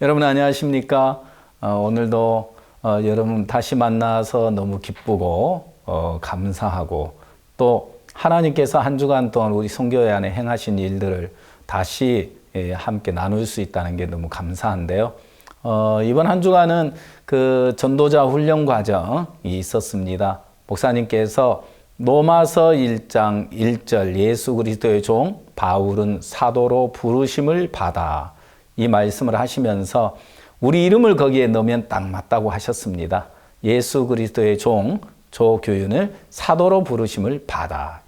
여러분 안녕하십니까? 오늘도 여러분 다시 만나서 너무 기쁘고 감사하고 또 하나님께서 한 주간 동안 우리 선교회 안에 행하신 일들을 다시 함께 나눌 수 있다는 게 너무 감사한데요. 이번 한 주간은 그 전도자 훈련 과정이 있었습니다. 목사님께서 로마서 1장 1절 예수 그리스도의 종 바울은 사도로 부르심을 받아 이 말씀을 하시면서 우리 이름을 거기에 넣으면 딱 맞다고 하셨습니다. 예수 그리스도의 종 조교윤을 사도로 부르심을 받아.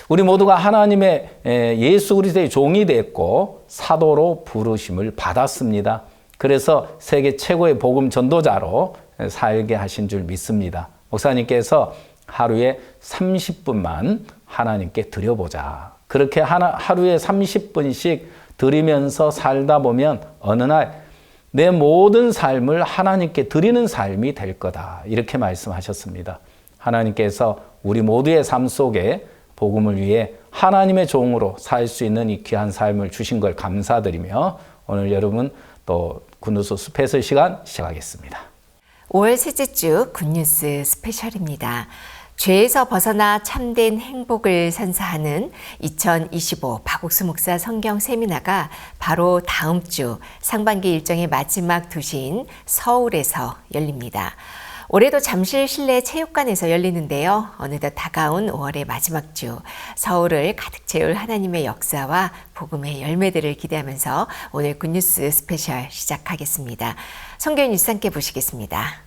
우리 모두가 하나님의 예수 그리스도의 종이 됐고 사도로 부르심을 받았습니다. 그래서 세계 최고의 복음 전도자로 살게 하신 줄 믿습니다. 목사님께서 하루에 30분만 하나님께 드려보자. 그렇게 하루에 30분씩 드리면서 살다 보면 어느 날 내 모든 삶을 하나님께 드리는 삶이 될 거다. 이렇게 말씀하셨습니다. 하나님께서 우리 모두의 삶 속에 복음을 위해 하나님의 종으로 살 수 있는 이 귀한 삶을 주신 걸 감사드리며 오늘 여러분 또 굿뉴스 스페셜 시간 시작하겠습니다. 5월 셋째 주 굿뉴스 스페셜입니다. 죄에서 벗어나 참된 행복을 선사하는 2025 박옥수 목사 성경 세미나가 바로 다음 주 상반기 일정의 마지막 도시인 서울에서 열립니다. 올해도 잠실 실내 체육관에서 열리는데요. 어느덧 다가온 5월의 마지막 주, 서울을 가득 채울 하나님의 역사와 복음의 열매들을 기대하면서 오늘 굿뉴스 스페셜 시작하겠습니다. 성경 뉴스 함께 보시겠습니다.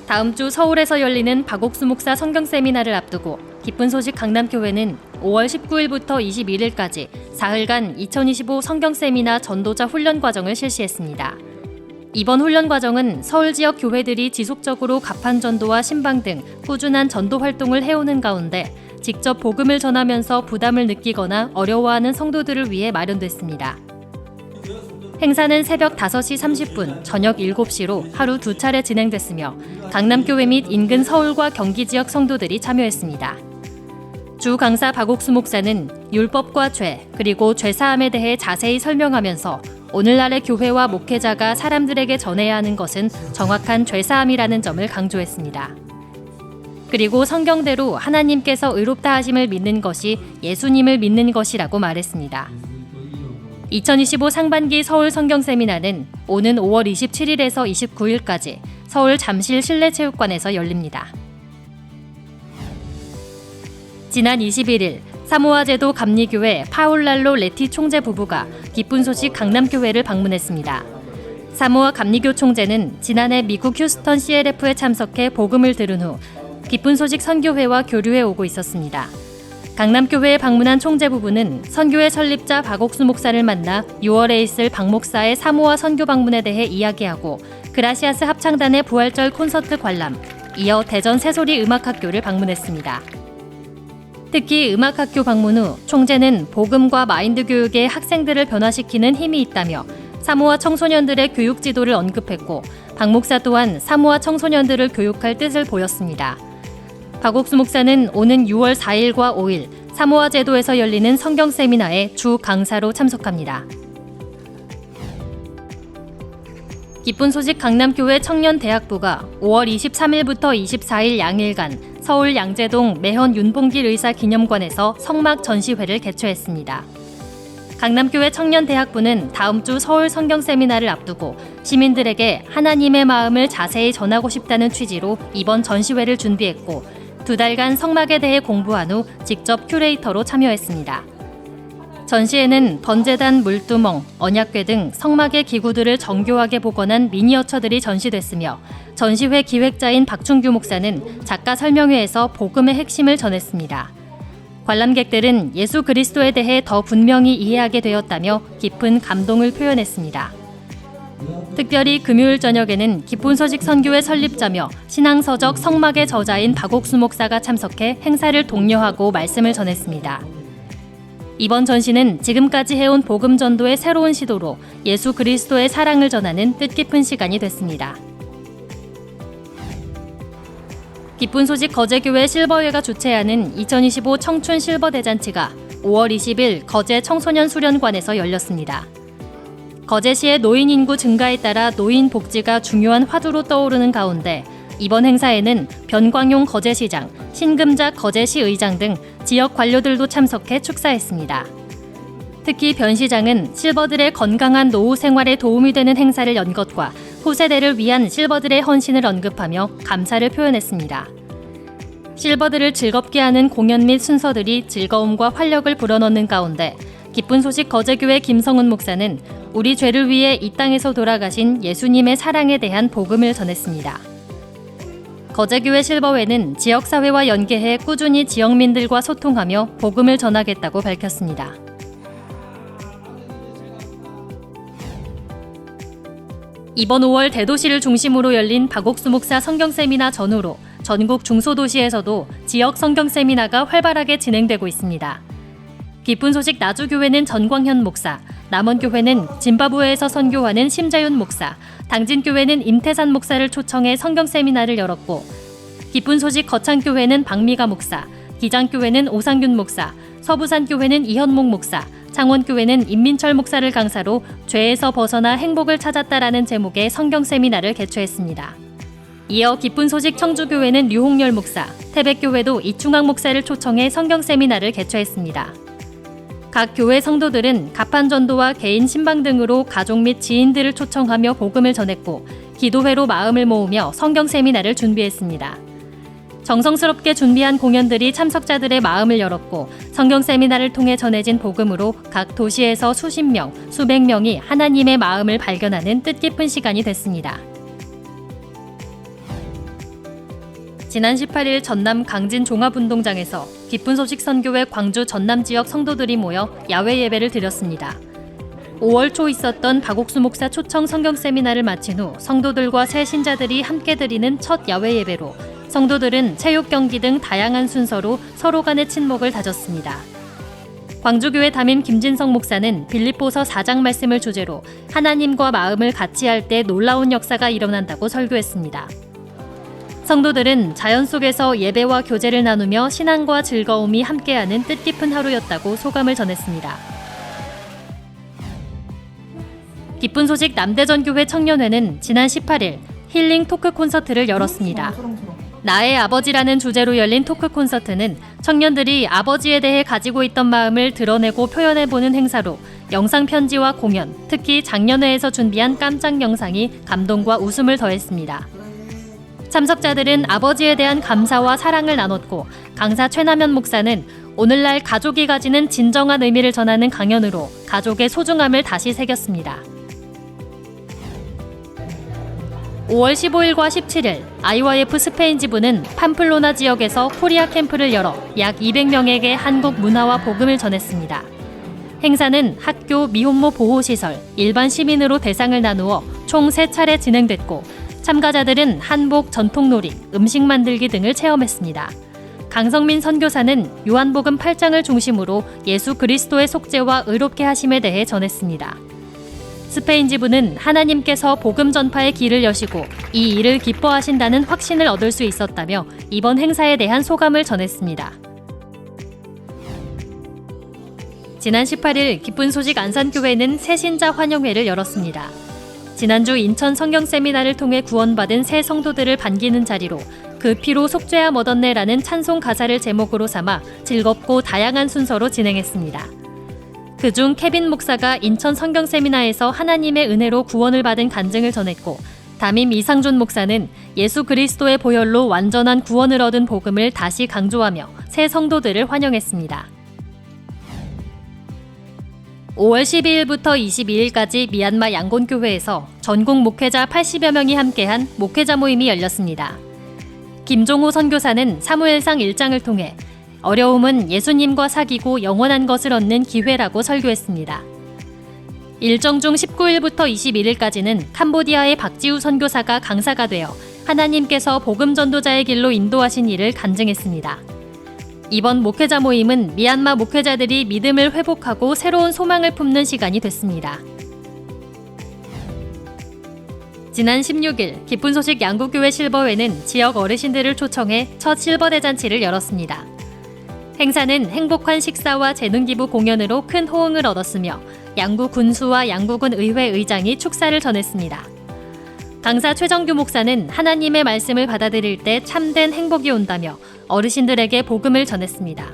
다음 주 서울에서 열리는 박옥수 목사 성경 세미나를 앞두고 기쁜 소식 강남교회는 5월 19일부터 21일까지 사흘간 2025 성경 세미나 전도자 훈련 과정을 실시했습니다. 이번 훈련 과정은 서울 지역 교회들이 지속적으로 가판 전도와 신방 등 꾸준한 전도 활동을 해오는 가운데 직접 복음을 전하면서 부담을 느끼거나 어려워하는 성도들을 위해 마련됐습니다. 행사는 새벽 5시 30분, 저녁 7시로 하루 2차례 진행됐으며 강남교회 및 인근 서울과 경기 지역 성도들이 참여했습니다. 주 강사 박옥수 목사는 율법과 죄, 그리고 죄사함에 대해 자세히 설명하면서 오늘날의 교회와 목회자가 사람들에게 전해야 하는 것은 정확한 죄사함이라는 점을 강조했습니다. 그리고 성경대로 하나님께서 의롭다 하심을 믿는 것이 예수님을 믿는 것이라고 말했습니다. 2025 상반기 서울 성경 세미나는 오는 5월 27일에서 29일까지 서울 잠실 실내체육관에서 열립니다. 지난 21일 사모아 제도 감리교회 파울랄로 레티 총재 부부가 기쁜 소식 강남교회를 방문했습니다. 사모아 감리교 총재는 지난해 미국 휴스턴 CLF에 참석해 복음을 들은 후 기쁜 소식 선교회와 교류해 오고 있었습니다. 강남교회에 방문한 총재 부부는 선교회 설립자 박옥수 목사를 만나 6월에 있을 박 목사의 사모아 선교 방문에 대해 이야기하고 그라시아스 합창단의 부활절 콘서트 관람, 이어 대전 새소리 음악학교를 방문했습니다. 특히 음악학교 방문 후 총재는 복음과 마인드 교육에 학생들을 변화시키는 힘이 있다며 사모아 청소년들의 교육 지도를 언급했고 박 목사 또한 사모아 청소년들을 교육할 뜻을 보였습니다. 박옥수 목사는 오는 6월 4일과 5일 사모아 제도에서 열리는 성경 세미나에 주 강사로 참석합니다. 기쁜 소식 강남교회 청년대학부가 5월 23일부터 24일 양일간 서울 양재동 매헌 윤봉길 의사 기념관에서 성막 전시회를 개최했습니다. 강남교회 청년대학부는 다음 주 서울 성경 세미나를 앞두고 시민들에게 하나님의 마음을 자세히 전하고 싶다는 취지로 이번 전시회를 준비했고 2달간 성막에 대해 공부한 후 직접 큐레이터로 참여했습니다. 전시회는 번제단, 물두멍, 언약궤 등 성막의 기구들을 정교하게 복원한 미니어처들이 전시됐으며 전시회 기획자인 박충규 목사는 작가 설명회에서 복음의 핵심을 전했습니다. 관람객들은 예수 그리스도에 대해 더 분명히 이해하게 되었다며 깊은 감동을 표현했습니다. 특별히 금요일 저녁에는 기쁜 소식 선교회 설립자며 신앙서적 성막의 저자인 박옥수 목사가 참석해 행사를 독려하고 말씀을 전했습니다. 이번 전시는 지금까지 해온 복음 전도의 새로운 시도로 예수 그리스도의 사랑을 전하는 뜻깊은 시간이 됐습니다. 기쁜 소식 거제교회 실버회가 주최하는 2025 청춘 실버 대잔치가 5월 20일 거제 청소년 수련관에서 열렸습니다. 거제시의 노인 인구 증가에 따라 노인 복지가 중요한 화두로 떠오르는 가운데 이번 행사에는 변광용 거제시장, 신금작 거제시 의장 등 지역 관료들도 참석해 축사했습니다. 특히 변 시장은 실버들의 건강한 노후 생활에 도움이 되는 행사를 연 것과 후세대를 위한 실버들의 헌신을 언급하며 감사를 표현했습니다. 실버들을 즐겁게 하는 공연 및 순서들이 즐거움과 활력을 불어넣는 가운데 기쁜 소식 거제교회 김성훈 목사는 우리 죄를 위해 이 땅에서 돌아가신 예수님의 사랑에 대한 복음을 전했습니다. 거제교회 실버회는 지역사회와 연계해 꾸준히 지역민들과 소통하며 복음을 전하겠다고 밝혔습니다. 이번 5월 대도시를 중심으로 열린 박옥수 목사 성경세미나 전후로 전국 중소도시에서도 지역 성경세미나가 활발하게 진행되고 있습니다. 기쁜 소식 나주교회는 전광현 목사, 남원교회는 짐바브웨에서 선교하는 심재윤 목사, 당진교회는 임태산 목사를 초청해 성경세미나를 열었고 기쁜 소식 거창교회는 박미가 목사, 기장교회는 오상균 목사, 서부산교회는 이현목 목사, 창원교회는 임민철 목사를 강사로 죄에서 벗어나 행복을 찾았다라는 제목의 성경 세미나를 개최했습니다. 이어 기쁜 소식 청주교회는 류홍열 목사, 태백교회도 이충학 목사를 초청해 성경 세미나를 개최했습니다. 각 교회 성도들은 가판전도와 개인 신방 등으로 가족 및 지인들을 초청하며 복음을 전했고 기도회로 마음을 모으며 성경 세미나를 준비했습니다. 정성스럽게 준비한 공연들이 참석자들의 마음을 열었고 성경 세미나를 통해 전해진 복음으로 각 도시에서 수십 명, 수백 명이 하나님의 마음을 발견하는 뜻깊은 시간이 됐습니다. 지난 18일 전남 강진 종합운동장에서 기쁜 소식 선교회 광주 전남 지역 성도들이 모여 야외 예배를 드렸습니다. 5월 초 있었던 박옥수 목사 초청 성경 세미나를 마친 후 성도들과 새 신자들이 함께 드리는 첫 야외 예배로 성도들은 체육 경기 등 다양한 순서로 서로 간의 친목을 다졌습니다. 광주교회 담임 김진성 목사는 빌립보서 4장 말씀을 주제로 하나님과 마음을 같이 할 때 놀라운 역사가 일어난다고 설교했습니다. 성도들은 자연 속에서 예배와 교제를 나누며 신앙과 즐거움이 함께하는 뜻깊은 하루였다고 소감을 전했습니다. 기쁜 소식 남대전교회 청년회는 지난 18일 힐링 토크 콘서트를 열었습니다. 나의 아버지라는 주제로 열린 토크 콘서트는 청년들이 아버지에 대해 가지고 있던 마음을 드러내고 표현해보는 행사로 영상 편지와 공연, 특히 장년회에서 준비한 깜짝 영상이 감동과 웃음을 더했습니다. 참석자들은 아버지에 대한 감사와 사랑을 나눴고 강사 최남현 목사는 오늘날 가족이 가지는 진정한 의미를 전하는 강연으로 가족의 소중함을 다시 새겼습니다. 5월 15일과 17일 IYF 스페인 지부는 팜플로나 지역에서 코리아 캠프를 열어 약 200명에게 한국 문화와 복음을 전했습니다. 행사는 학교, 미혼모 보호시설, 일반 시민으로 대상을 나누어 총 3차례 진행됐고 참가자들은 한복, 전통놀이, 음식 만들기 등을 체험했습니다. 강성민 선교사는 요한복음 8장을 중심으로 예수 그리스도의 속죄와 의롭게 하심에 대해 전했습니다. 스페인 지부는 하나님께서 복음 전파의 길을 여시고 이 일을 기뻐하신다는 확신을 얻을 수 있었다며 이번 행사에 대한 소감을 전했습니다. 지난 18일 기쁜 소식 안산교회는 새신자 환영회를 열었습니다. 지난주 인천 성경 세미나를 통해 구원받은 새 성도들을 반기는 자리로 그 피로 속죄함 얻었네라는 찬송 가사를 제목으로 삼아 즐겁고 다양한 순서로 진행했습니다. 그중 케빈 목사가 인천 성경 세미나에서 하나님의 은혜로 구원을 받은 간증을 전했고 담임 이상준 목사는 예수 그리스도의 보혈로 완전한 구원을 얻은 복음을 다시 강조하며 새 성도들을 환영했습니다. 5월 12일부터 22일까지 미얀마 양곤교회에서 전국 목회자 80여 명이 함께한 목회자 모임이 열렸습니다. 김종호 선교사는 사무엘상 1장을 통해 어려움은 예수님과 사귀고 영원한 것을 얻는 기회라고 설교했습니다. 일정 중 19일부터 21일까지는 캄보디아의 박지우 선교사가 강사가 되어 하나님께서 복음 전도자의 길로 인도하신 일을 간증했습니다. 이번 목회자 모임은 미얀마 목회자들이 믿음을 회복하고 새로운 소망을 품는 시간이 됐습니다. 지난 16일 기쁜 소식 양구교회 실버회는 지역 어르신들을 초청해 첫 실버 대잔치를 열었습니다. 행사는 행복한 식사와 재능기부 공연으로 큰 호응을 얻었으며 양구 군수와 양구군 의회 의장이 축사를 전했습니다. 강사 최정규 목사는 하나님의 말씀을 받아들일 때 참된 행복이 온다며 어르신들에게 복음을 전했습니다.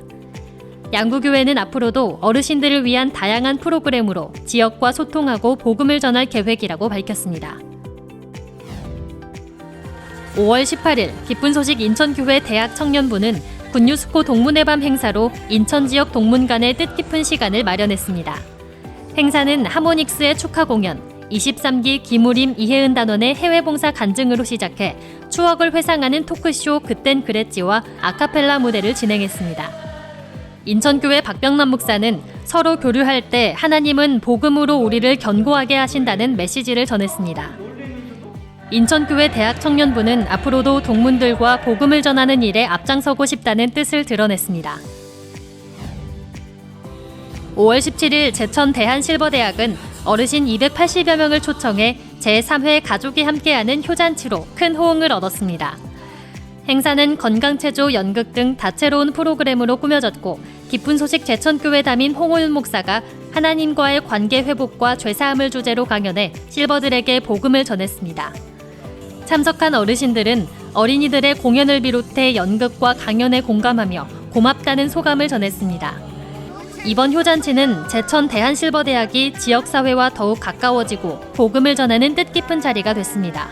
양구교회는 앞으로도 어르신들을 위한 다양한 프로그램으로 지역과 소통하고 복음을 전할 계획이라고 밝혔습니다. 5월 18일 기쁜 소식 인천교회 대학 청년부는 군유스코 동문회 밤 행사로 인천 지역 동문 간의 뜻깊은 시간을 마련했습니다. 행사는 하모닉스의 축하 공연, 23기 김우림 이혜은 단원의 해외봉사 간증으로 시작해 추억을 회상하는 토크쇼 그땐 그랬지와 아카펠라 무대를 진행했습니다. 인천교회 박병남 목사는 서로 교류할 때 하나님은 복음으로 우리를 견고하게 하신다는 메시지를 전했습니다. 인천교회 대학 청년부는 앞으로도 동문들과 복음을 전하는 일에 앞장서고 싶다는 뜻을 드러냈습니다. 5월 17일 제천 대한실버대학은 어르신 280여 명을 초청해 제3회 가족이 함께하는 효잔치로 큰 호응을 얻었습니다. 행사는 건강체조, 연극 등 다채로운 프로그램으로 꾸며졌고 기쁜 소식 제천교회 담임 홍호윤 목사가 하나님과의 관계 회복과 죄사함을 주제로 강연해 실버들에게 복음을 전했습니다. 참석한 어르신들은 어린이들의 공연을 비롯해 연극과 강연에 공감하며 고맙다는 소감을 전했습니다. 이번 효잔치는 제천 대한실버대학이 지역사회와 더욱 가까워지고 복음을 전하는 뜻깊은 자리가 됐습니다.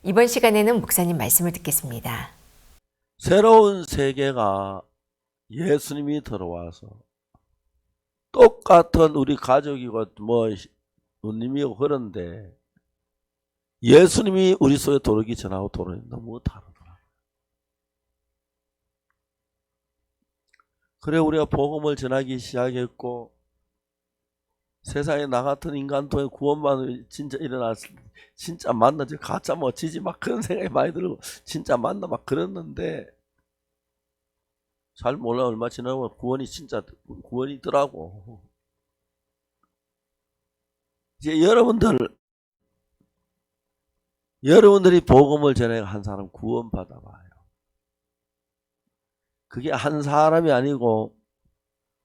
이번 시간에는 목사님 말씀을 듣겠습니다. 새로운 세계가 예수님이 들어와서 똑같은 우리 가족이고 뭐 누님이고 그런데 예수님이 우리 속에 들어오기 전하고 들어오니 너무 다르더라. 그래 우리가 복음을 전하기 시작했고 세상에 나 같은 인간 통해 구원받는 진짜 일어났을 때 진짜 만나지 가짜 멋지지 막 그런 생각이 많이 들고 진짜 만나 막 그랬는데 잘 몰라 얼마 지나면 구원이 진짜 구원이더라고. 이제 여러분들이 복음을 전해 한 사람 구원 받아봐요. 그게 한 사람이 아니고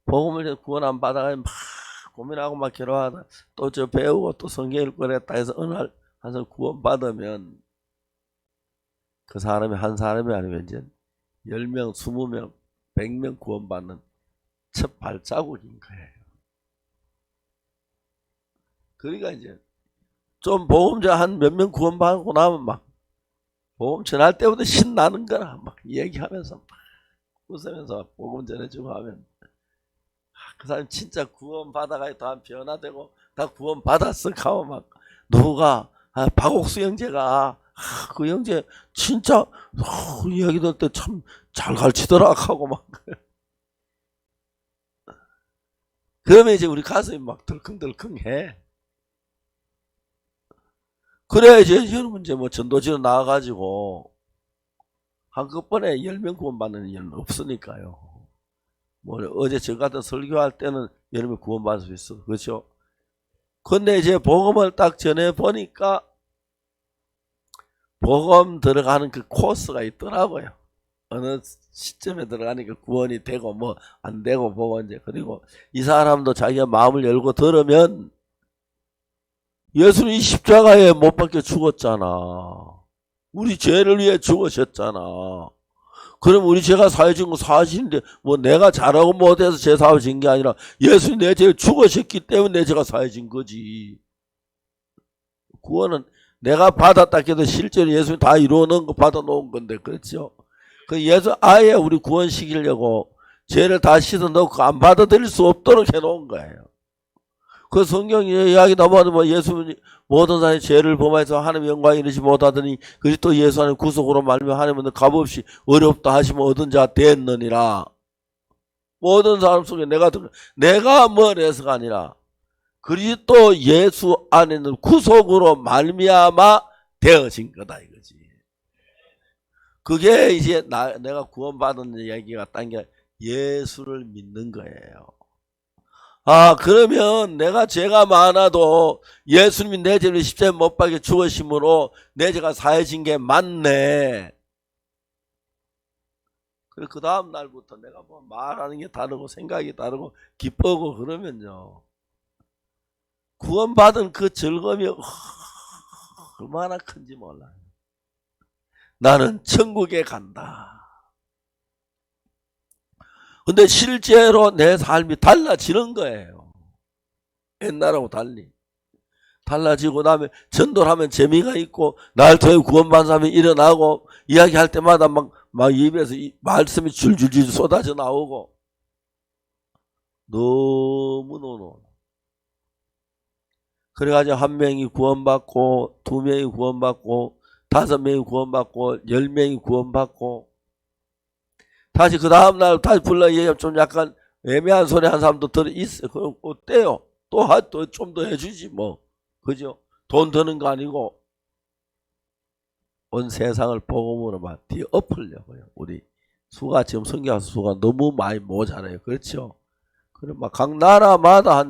복음을 전해 구원 안 받아가면 막 고민하고 막 괴로워하다 또 저 배우고 또 성경 읽고 그랬다 해서 어느 날 한 사람 구원 받으면 그 사람이 한 사람이 아니면 이제 10명, 20명, 100명 구원 받는 첫 발자국인 거예요. 그러니까 이제 좀 복음자 한 몇 명 구원 받고 나면 막 복음 전할 때부터 신나는 거라 막 얘기하면서 막 웃으면서 복음 전해주고 하면 그 사람 진짜 구원 받아가 다 변화되고 다 구원 받았어 하고 막 누가 박옥수 형제가 그 형제 진짜 이야기 들을 때 참 잘 가르치더라 하고 막 그러면 이제 우리 가슴이 막 덜컹덜컹해. 그래야 이제 여러분 이제 뭐 전도지로 나와가지고 한꺼번에 10명 구원 받는 일은 없으니까요. 뭐 어제 저 같은 설교할 때는 여러분이 구원 받을 수 있어. 그렇죠? 근데 이제 복음을 딱 전해 보니까 복음 들어가는 그 코스가 있더라고요. 어느 시점에 들어가니까 구원이 되고 뭐 안 되고 보고 이제 그리고 이 사람도 자기가 마음을 열고 들으면 예수님이 십자가에 못 박혀 죽었잖아. 우리 죄를 위해 죽으셨잖아. 그럼 우리 죄가 사해진 거 사실인데 뭐 내가 잘하고 못해서 죄 사해진 게 아니라 예수님 내 죄를 죽으셨기 때문에 내 죄가 사해진 거지. 구원은 내가 받았다 해도 실제로 예수님이 다 이루어놓은 거 받아놓은 건데 그렇죠? 그 예수 아예 우리 구원시키려고 죄를 다 씻어넣고 안 받아들일 수 없도록 해놓은 거예요. 그 성경 이야기 나와도 뭐 예수님이 모든 사람이 죄를 범해서 하나님 영광 이르지 못하더니 그리스도 예수 안에 구속으로 말미암아 하나님은 값없이 어렵다 하시면 얻은 자 됐느니라. 모든 사람 속에 내가 뭐래서가 아니라 그리스도 예수 안에는 구속으로 말미암아 되어진 거다 이거지. 그게 이제 내가 구원받은 얘기가 딴 게 예수를 믿는 거예요. 아, 그러면 내가 죄가 많아도 예수님이 내 죄를 십자가에 못 박혀 죽으심으로 내 죄가 사해진 게 맞네. 그 다음 날부터 내가 뭐 말하는 게 다르고 생각이 다르고 기쁘고 그러면요. 구원받은 그 즐거움이 얼마나 큰지 몰라요. 나는 천국에 간다. 근데 실제로 내 삶이 달라지는 거예요. 옛날하고 달리. 달라지고 나면 전도를 하면 재미가 있고 날 통해 구원받은 사람이 일어나고 이야기할 때마다 막 입에서 말씀이 줄줄줄 쏟아져 나오고 너무너무 그래가지고 1명이 구원받고 2명이 구원받고 5명이 구원받고 10명이 구원받고 다시 그 다음날 다시 불러 얘기하면 좀 약간 애매한 소리 한 사람도 들어있어. 그럼 어때요? 또 좀 더 해주지 뭐. 그죠? 돈 드는 거 아니고 온 세상을 복음으로만 뒤엎으려고요. 우리 수가 지금 성경 수가 너무 많이 모자라요. 그렇죠? 그럼 막 각 나라마다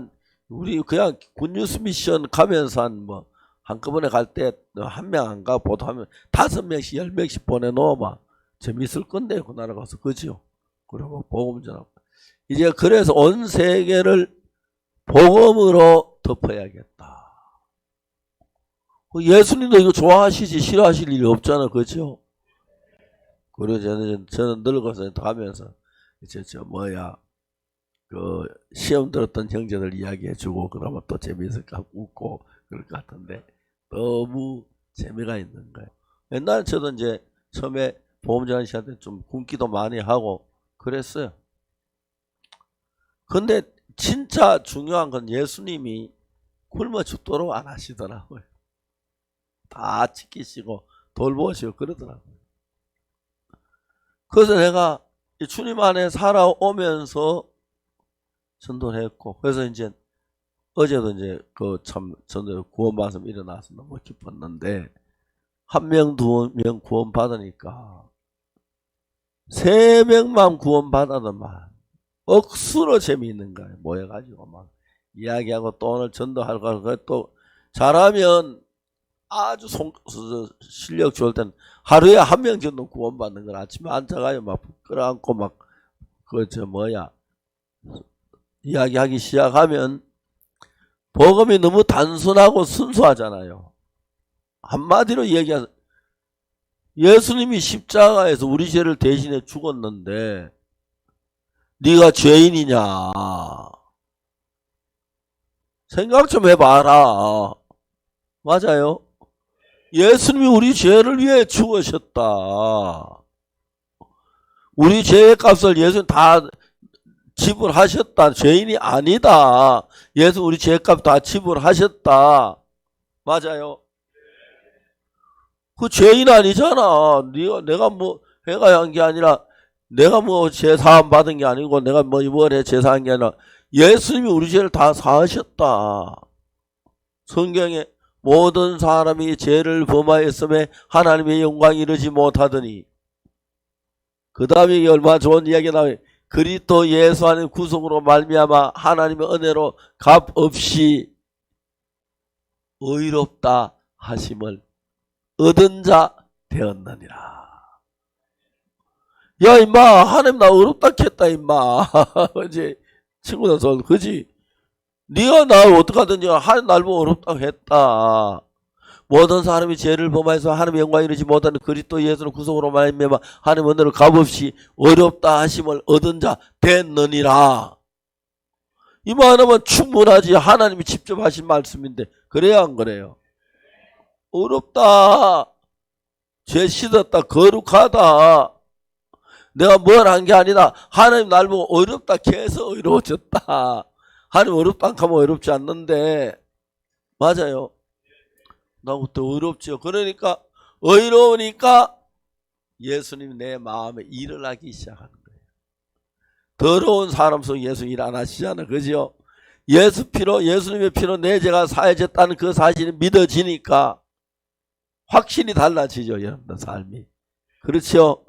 우리 그냥 굿뉴스 미션 가면서 한꺼번에 갈 때 1명 안 가고 보통 하면 5명씩 10명씩 보내놓으면 재밌을 건데 그 나라 가서 그죠? 그리고 복음 전하고 이제 그래서 온 세계를 복음으로 덮어야겠다. 예수님도 이거 좋아하시지 싫어하실 일이 없잖아, 그죠? 그래서 저는 늙어서 가면서 이제 그 시험 들었던 형제들 이야기해주고 그러면 또 재미있을까 웃고 그럴 것 같은데 너무 재미가 있는 거예요. 옛날에 저도 이제 처음에 보험자한 씨한테 좀 굶기도 많이 하고 그랬어요. 근데 진짜 중요한 건 예수님이 굶어 죽도록 안 하시더라고요. 다 지키시고 돌보시고 그러더라고요. 그래서 내가 주님 안에 살아오면서 전도를 했고 그래서 이제 어제도 이제 그 참 전도 구원받아서 일어나서 너무 기뻤는데 1명, 2명 구원받으니까 3명만 구원받아도만 억수로 재미있는 거예요. 모여가지고 막 이야기하고 또 오늘 전도하고 또 잘하면 아주 실력 좋을 때는 하루에 1명 정도 구원받는 걸 아침에 앉아가요. 막 끌어안고 막 이야기하기 시작하면 복음이 너무 단순하고 순수하잖아요. 한마디로 얘기해서 예수님이 십자가에서 우리 죄를 대신해 죽었는데 네가 죄인이냐? 생각 좀 해봐라. 맞아요. 예수님이 우리 죄를 위해 죽으셨다. 우리 죄의 값을 예수님 다 지불하셨다. 죄인이 아니다. 예수 우리 죄값 다 지불하셨다. 맞아요. 그 죄인 아니잖아. 내가 뭐 해가 한 게 아니라 내가 뭐 죄 사함 받은 게 아니고 내가 뭐 이번에 죄 사한 게 아니라 예수님이 우리 죄를 다 사하셨다. 성경에 모든 사람이 죄를 범하였음에 하나님의 영광 이르지 못하더니 그 다음에 얼마나 좋은 이야기가 나와요. 그리스도 예수 안의 구속으로 말미암아 하나님의 은혜로 값없이 의롭다 하심을 얻은 자 되었느니라. 야 임마 하나님 나 의롭다 했다 임마. 그지 친구들 그지 네가 나 어떡하든지 하나님 날 보고 의롭다고 했다. 모든 사람이 죄를 범하여서 하나님의 영광 이르지 못하는 그리스도 예수를 구속으로 말미암아 하나님의 은혜를 값없이 어렵다 하심을 얻은 자 됐느니라. 이 말하면 충분하지. 하나님이 직접 하신 말씀인데 그래야 안 그래요? 어렵다. 죄 씻었다. 거룩하다. 내가 뭘 한 게 아니다. 하나님 날 보고 어렵다 해서 어려워졌다. 하나님 어렵다 하면 어렵지 않는데 맞아요. 나 그때 어렵죠. 그러니까 어려우니까 예수님이 내 마음에 일을 하기 시작하는 거예요. 더러운 사람 속 예수 일 안 하시잖아요. 그죠? 예수님의 피로 내 죄가 사해졌다는 그 사실이 믿어지니까 확실히 달라지죠. 여러분들 삶이. 그렇죠?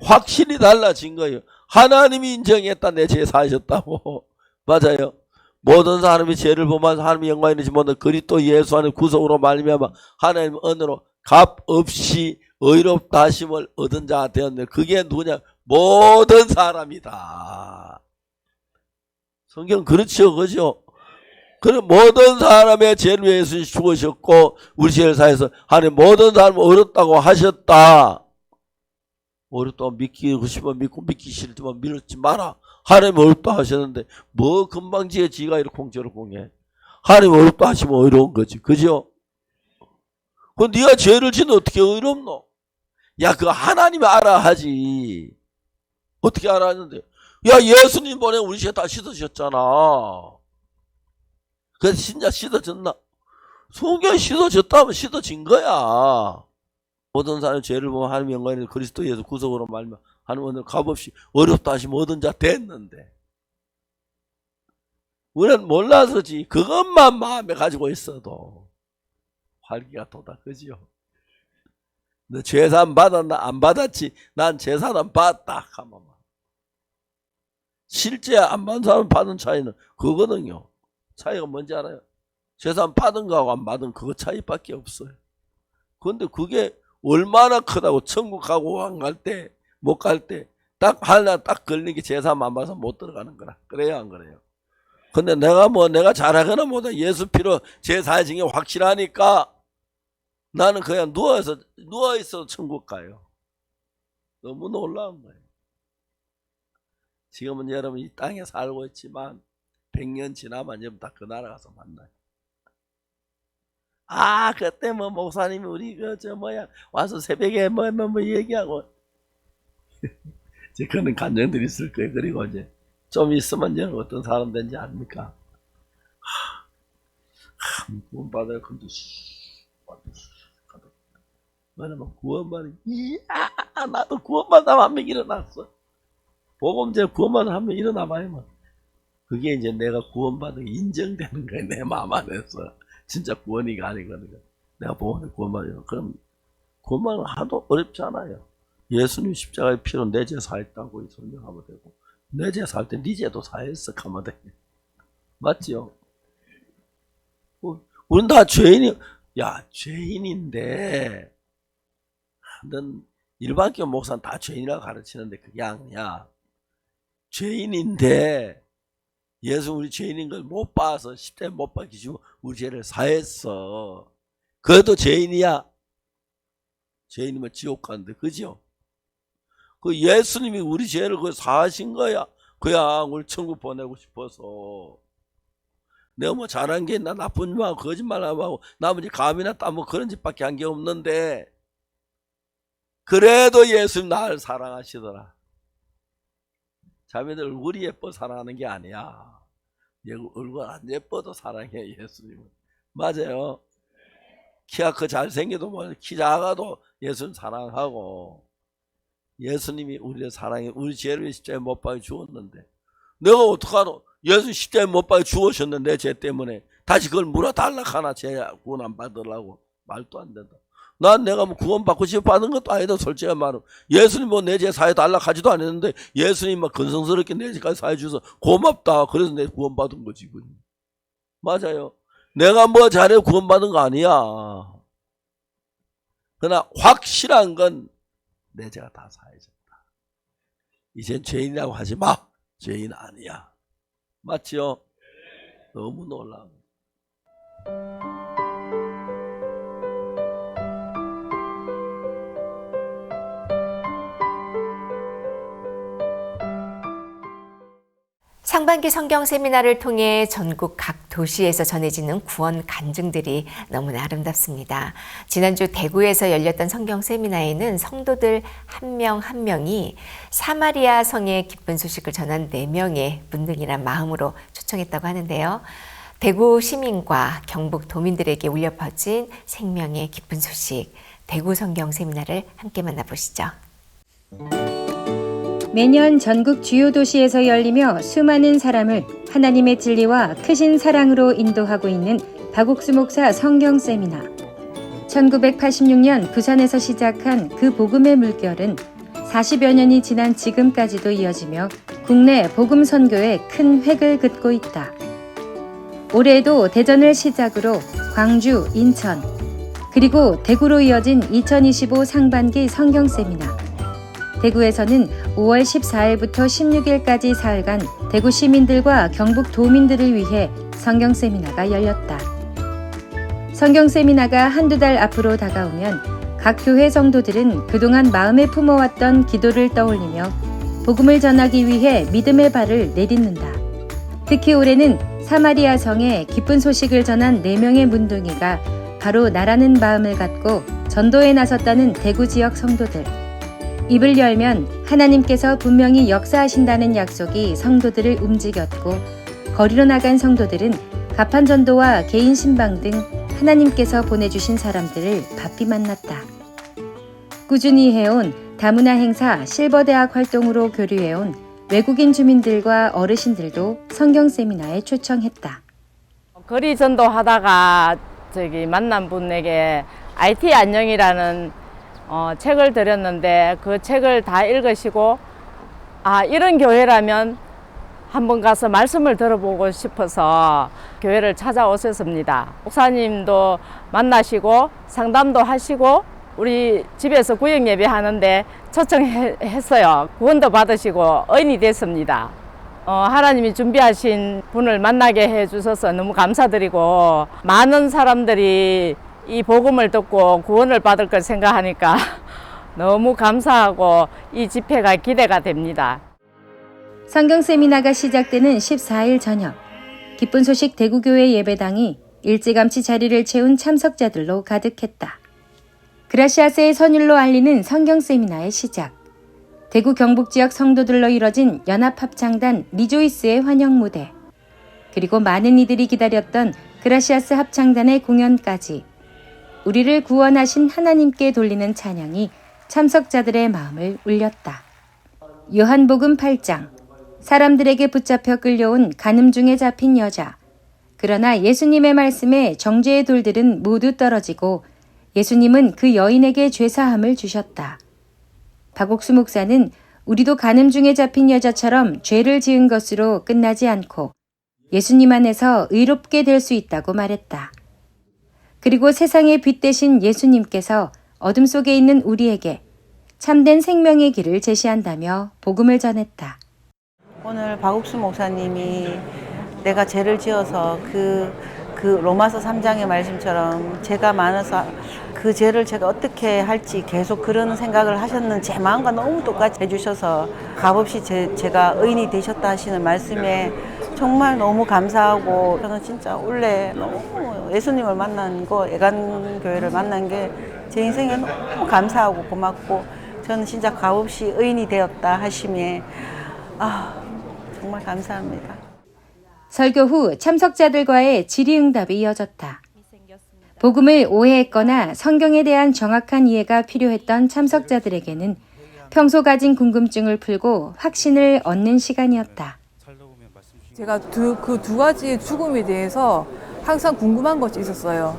확실히 달라진 거예요. 하나님이 인정했다. 내 죄 사하셨다고. 맞아요. 모든 사람이 죄를 범하면서 하나님의 영광이 있는지 모든 그리스도 예수 안에 구속으로 말미암아 하나님 은혜로 값 없이 의롭다 하심을 얻은 자가 되었네. 그게 누구냐? 모든 사람이다. 성경 그렇죠, 그죠? 그럼 모든 사람의 죄를 위해 예수님이 죽으셨고 우리 죄를 사해서 하나님 모든 사람을 어렵다고 하셨다. 어렵다고 믿기고 싶으면 믿고 믿기 싫지만 믿지 마라. 하나님 어렵다 하셨는데 뭐 금방지게 지가 이렇게 공저렇게 해. 하나님 어렵다 하시면 어려운 거지, 그죠? 그 네가 죄를 지는 어떻게 어렵노? 야, 그거 하나님이 알아 하지. 어떻게 알아 하는데? 야, 예수님 보내 우리 죄 다 씻어졌잖아. 그래서 진짜 씻어졌나? 성경 씻어졌다면 씻어진 거야. 모든 사람의 죄를 보면 하나님의 영광이 그리스도 예수 구속으로 말면 하나님 오늘 값없이 어렵다 하시면 얻은 자 됐는데 우리는 몰라서지. 그것만 마음에 가지고 있어도 활기가 돋아, 그지요? 너 죄산 받았나? 안 받았지? 난 죄산은 받았다 하면 실제 안 받은 사람 받은 차이는 그거거든요. 차이가 뭔지 알아요? 죄산 받은 거하고 안 받은 그거 차이밖에 없어요. 그런데 그게 얼마나 크다고. 천국 가고 안 갈 때, 못 갈 때 딱 하나 딱 걸린 게 죄산 안 받아서 못 들어가는 거라. 그래요, 안 그래요? 근데 내가 잘하거나 못하 예수 피로 죄 사해진 게 확실하니까 나는 그냥 누워있어도 천국 가요. 너무 놀라운 거예요. 지금은 여러분 이 땅에 살고 있지만 100년 지나면 여러분 다 그 나라 가서 만나요. 아, 그때 뭐 목사님이 우리 와서 새벽에 뭐 얘기하고 이제 그런 감정들이 있을 거예요. 그리고 이제 좀 있으면 여러분 어떤 사람 된지 압니까? 구원받아요. 근데 왜냐면 구원받은 이야 나도 구원받아 한 명 일어났어. 복음제 구원받은 한 명 일어나봐요. 그게 이제 내가 구원받은 인정되는 거예요. 내 마음 안에서. 진짜 구원이가 아니거든요. 내가 복음에 구원받아요. 그럼 구원받는 하도 어렵지 않아요. 예수님 십자가의 피로 내 죄 사했다고 설명하면 되고 내 죄 살 때 네 죄도 사했어 하면 돼. 맞죠? 우린 다 죄인이. 야, 죄인인데 넌 일반교 목사는 다 죄인이라고 가르치는데 그게 아니야. 죄인인데 예수 우리 죄인인 걸 못 봐서 십자가에 못 박히시고 우리 죄를 사했어. 그래도 죄인이야. 죄인이면 지옥 가는데, 그죠? 그 예수님이 우리 죄를 그 사하신 거야. 그냥 우리 천국 보내고 싶어서. 내가 뭐 잘한 게 있나 나쁜 짓 하고 거짓말 하고 나머지 감이나 땀 뭐 그런 짓밖에 한 게 없는데 그래도 예수님 나를 사랑하시더라. 자매들 얼굴이 예뻐 사랑하는 게 아니야. 얼굴 안 예뻐도 사랑해 예수님은. 맞아요. 키가 크 잘생겨도 뭐 키 작아도 예수님 사랑하고 예수님이 우리를 사랑해 우리 죄를 십자가에 못 박혀 죽었는데 내가 어떡하노? 예수 십자가에 못 박혀 죽으셨는데 내 죄 때문에 다시 그걸 물어달라 하나 죄 구원 안 받으려고. 말도 안 된다. 난 내가 뭐 구원받고 싶어 받은 것도 아니다. 솔직히 말하면 예수님 뭐 내 죄 사해달라 하지도 않았는데 예수님 막 근성스럽게 내 죄까지 사해주셔서 고맙다. 그래서 내 구원받은 거지. 맞아요. 내가 뭐 잘해 구원받은 거 아니야. 그러나 확실한 건 내 죄가 다 사해졌다. 이젠 죄인이라고 하지 마. 죄인 아니야. 맞죠? 너무 놀라워. 상반기 성경 세미나를 통해 전국 각 도시에서 전해지는 구원 간증들이 너무나 아름답습니다. 지난주 대구에서 열렸던 성경 세미나에는 성도들 한 명 한 명이 사마리아 성의 기쁜 소식을 전한 4명의 문둥이란 마음으로 초청했다고 하는데요. 대구 시민과 경북 도민들에게 울려 퍼진 생명의 기쁜 소식, 대구 성경 세미나를 함께 만나보시죠. 매년 전국 주요 도시에서 열리며 수많은 사람을 하나님의 진리와 크신 사랑으로 인도하고 있는 박옥수 목사 성경 세미나. 1986년 부산에서 시작한 그 복음의 물결은 40여 년이 지난 지금까지도 이어지며 국내 복음 선교에 큰 획을 긋고 있다. 올해에도 대전을 시작으로 광주, 인천, 그리고 대구로 이어진 2025 상반기 성경 세미나. 대구에서는 5월 14일부터 16일까지 사흘간 대구 시민들과 경북 도민들을 위해 성경 세미나가 열렸다. 성경 세미나가 한두 달 앞으로 다가오면 각 교회 성도들은 그동안 마음에 품어왔던 기도를 떠올리며 복음을 전하기 위해 믿음의 발을 내딛는다. 특히 올해는 사마리아 성에 기쁜 소식을 전한 4명의 문둥이가 바로 나라는 마음을 갖고 전도에 나섰다는 대구 지역 성도들. 입을 열면 하나님께서 분명히 역사하신다는 약속이 성도들을 움직였고, 거리로 나간 성도들은 가판 전도와 개인 신방 등 하나님께서 보내주신 사람들을 바삐 만났다. 꾸준히 해온 다문화 행사 실버대학 활동으로 교류해온 외국인 주민들과 어르신들도 성경 세미나에 초청했다. 거리 전도하다가 만난 분에게 IT 안녕이라는 책을 드렸는데 그 책을 다 읽으시고 이런 교회라면 한번 가서 말씀을 들어보고 싶어서 교회를 찾아오셨습니다. 목사님도 만나시고 상담도 하시고 우리 집에서 구역 예배하는데 초청했어요. 구원도 받으시고 의인이 됐습니다. 하나님이 준비하신 분을 만나게 해주셔서 너무 감사드리고, 많은 사람들이 이 복음을 듣고 구원을 받을 걸 생각하니까 너무 감사하고 이 집회가 기대가 됩니다. 성경 세미나가 시작되는 14일 저녁, 기쁜 소식 대구교회 예배당이 일찌감치 자리를 채운 참석자들로 가득했다. 그라시아스의 선율로 알리는 성경 세미나의 시작. 대구 경북 지역 성도들로 이뤄진 연합합창단 리조이스의 환영 무대, 그리고 많은 이들이 기다렸던 그라시아스 합창단의 공연까지 우리를 구원하신 하나님께 돌리는 찬양이 참석자들의 마음을 울렸다. 요한복음 8장, 사람들에게 붙잡혀 끌려온 간음 중에 잡힌 여자. 그러나 예수님의 말씀에 정죄의 돌들은 모두 떨어지고 예수님은 그 여인에게 죄사함을 주셨다. 박옥수 목사는 우리도 간음 중에 잡힌 여자처럼 죄를 지은 것으로 끝나지 않고 예수님 안에서 의롭게 될 수 있다고 말했다. 그리고 세상의 빛 되신 예수님께서 어둠 속에 있는 우리에게 참된 생명의 길을 제시한다며 복음을 전했다. 오늘 박옥수 목사님이 내가 죄를 지어서 그 로마서 3장의 말씀처럼 죄가 많아서 그 죄를 제가 어떻게 할지 계속 그런 생각을 하셨는 제 마음과 너무 똑같이 해주셔서 값없이 제가 의인이 되셨다 하시는 말씀에 정말 너무 감사하고, 저는 진짜 원래 너무 예수님을 만난 거, 애간교회를 만난 게 제 인생에 너무 감사하고 고맙고, 저는 진짜 값없이 의인이 되었다 하심에 정말 감사합니다. 설교 후 참석자들과의 질의응답이 이어졌다. 복음을 오해했거나 성경에 대한 정확한 이해가 필요했던 참석자들에게는 평소 가진 궁금증을 풀고 확신을 얻는 시간이었다. 제가 그 두 가지의 죽음에 대해서 항상 궁금한 것이 있었어요.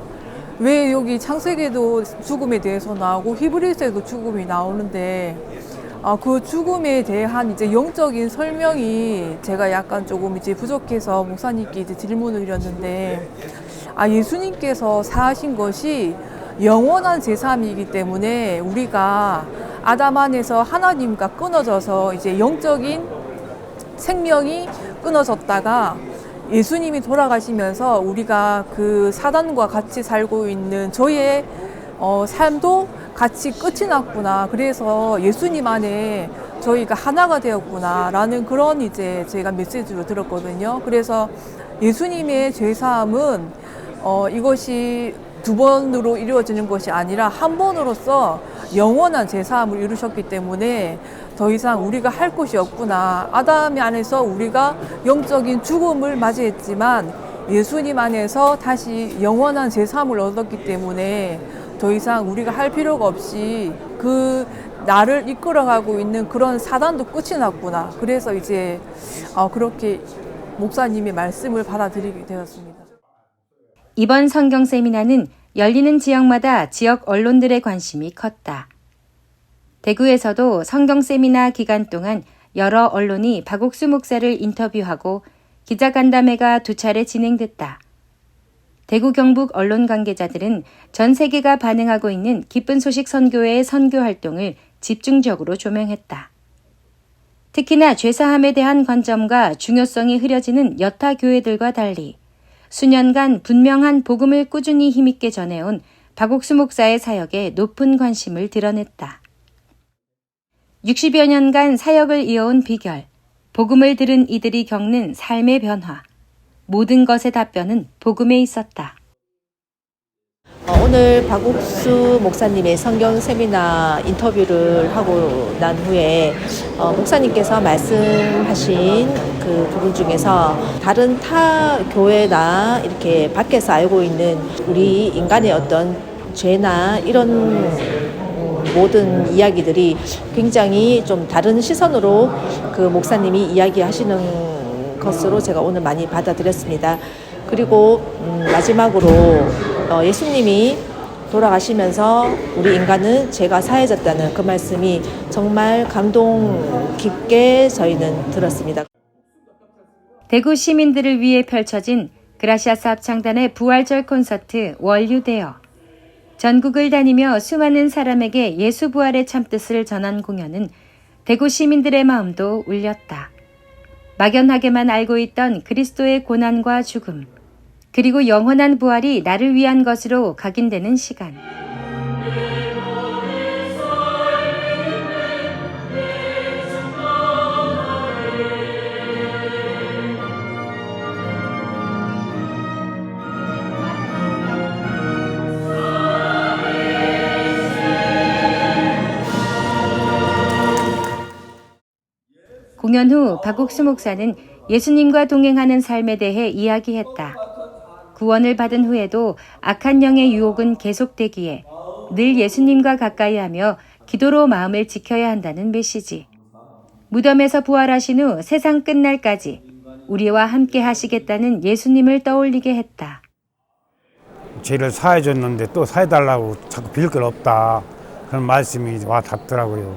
왜 여기 창세기에도 죽음에 대해서 나오고 히브리서에도 죽음이 나오는데 그 죽음에 대한 이제 영적인 설명이 제가 약간 조금 이제 부족해서 목사님께 이제 질문을 드렸는데, 예수님께서 사하신 것이 영원한 제사함이기 때문에 우리가 아담 안에서 하나님과 끊어져서 이제 영적인 생명이 끊어졌다가 예수님이 돌아가시면서 우리가 그 사단과 같이 살고 있는 저의 삶도 같이 끝이 났구나. 그래서 예수님 안에 저희가 하나가 되었구나. 라는 그런 이제 제가 메시지로 들었거든요. 그래서 예수님의 죄사함은 이것이 두 번으로 이루어지는 것이 아니라 한 번으로서 영원한 죄사함을 이루셨기 때문에 더 이상 우리가 할 것이 없구나. 아담 안에서 우리가 영적인 죽음을 맞이했지만 예수님 안에서 다시 영원한 죄사함을 얻었기 때문에 더 이상 우리가 할 필요가 없이 그 나를 이끌어가고 있는 그런 사단도 끝이 났구나. 그래서 이제 그렇게 목사님의 말씀을 받아들이게 되었습니다. 이번 성경 세미나는 열리는 지역마다 지역 언론들의 관심이 컸다. 대구에서도 성경 세미나 기간 동안 여러 언론이 박옥수 목사를 인터뷰하고 기자간담회가 2차례 진행됐다. 대구 경북 언론 관계자들은 전 세계가 반응하고 있는 기쁜 소식 선교회의 선교 활동을 집중적으로 조명했다. 특히나 죄사함에 대한 관점과 중요성이 흐려지는 여타 교회들과 달리 수년간 분명한 복음을 꾸준히 힘있게 전해온 박옥수 목사의 사역에 높은 관심을 드러냈다. 60여 년간 사역을 이어온 비결, 복음을 들은 이들이 겪는 삶의 변화, 모든 것의 답변은 복음에 있었다. 오늘 박옥수 목사님의 성경 세미나 인터뷰를 하고 난 후에 목사님께서 말씀하신 그 부분 중에서 다른 타 교회나 이렇게 밖에서 알고 있는 우리 인간의 어떤 죄나 이런 모든 이야기들이 굉장히 좀 다른 시선으로 그 목사님이 이야기하시는 것으로 제가 오늘 많이 받아들였습니다. 그리고 마지막으로 예수님이 돌아가시면서 우리 인간은 죄가 사해졌다는 그 말씀이 정말 감동 깊게 저희는 들었습니다. 대구 시민들을 위해 펼쳐진 그라시아스 합창단의 부활절 콘서트 월유대여. 전국을 다니며 수많은 사람에게 예수 부활의 참뜻을 전한 공연은 대구 시민들의 마음도 울렸다. 막연하게만 알고 있던 그리스도의 고난과 죽음, 그리고 영원한 부활이 나를 위한 것으로 각인되는 시간. 공연 후 박옥수 목사는 예수님과 동행하는 삶에 대해 이야기했다. 구원을 받은 후에도 악한 영의 유혹은 계속되기에 늘 예수님과 가까이 하며 기도로 마음을 지켜야 한다는 메시지. 무덤에서 부활하신 후 세상 끝날까지 우리와 함께 하시겠다는 예수님을 떠올리게 했다. 죄를 사해줬는데 또 사해달라고 자꾸 빌 건 없다. 그런 말씀이 와 닿더라고요.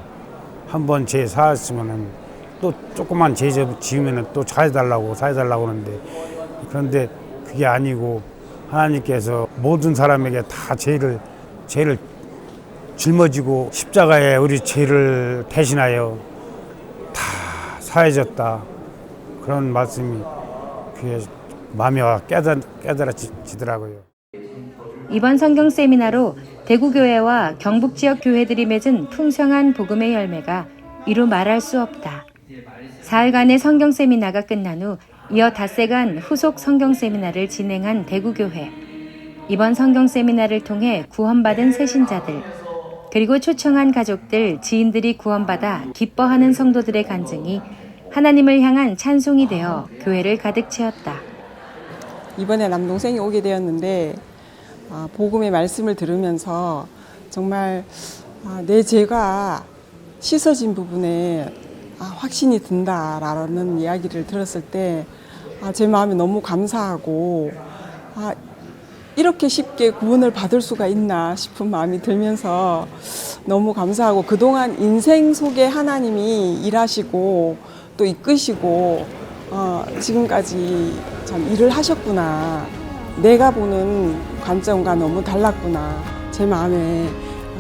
한번 죄 사했으면은 또 조그만 죄 지으면은 또 사해달라고 하는데, 그런데 그게 아니고 하나님께서 모든 사람에게 다 죄를 짊어지고 십자가에 우리 죄를 대신하여 다 사해졌다. 그런 말씀이 그게 마음에 와 깨달아지더라고요. 이번 성경 세미나로 대구교회와 경북 지역 교회들이 맺은 풍성한 복음의 열매가 이루 말할 수 없다. 사흘간의 성경 세미나가 끝난 후 이어 닷새간 후속 성경 세미나를 진행한 대구교회. 이번 성경 세미나를 통해 구원받은 새신자들, 그리고 초청한 가족들, 지인들이 구원받아 기뻐하는 성도들의 간증이 하나님을 향한 찬송이 되어 교회를 가득 채웠다. 이번에 남동생이 오게 되었는데 복음의 말씀을 들으면서 정말 내 죄가 씻어진 부분에 확신이 든다라는 이야기를 들었을 때 제 마음이 너무 감사하고 이렇게 쉽게 구원을 받을 수가 있나 싶은 마음이 들면서 너무 감사하고, 그동안 인생 속에 하나님이 일하시고 또 이끄시고 지금까지 참 일을 하셨구나, 내가 보는 관점과 너무 달랐구나, 제 마음에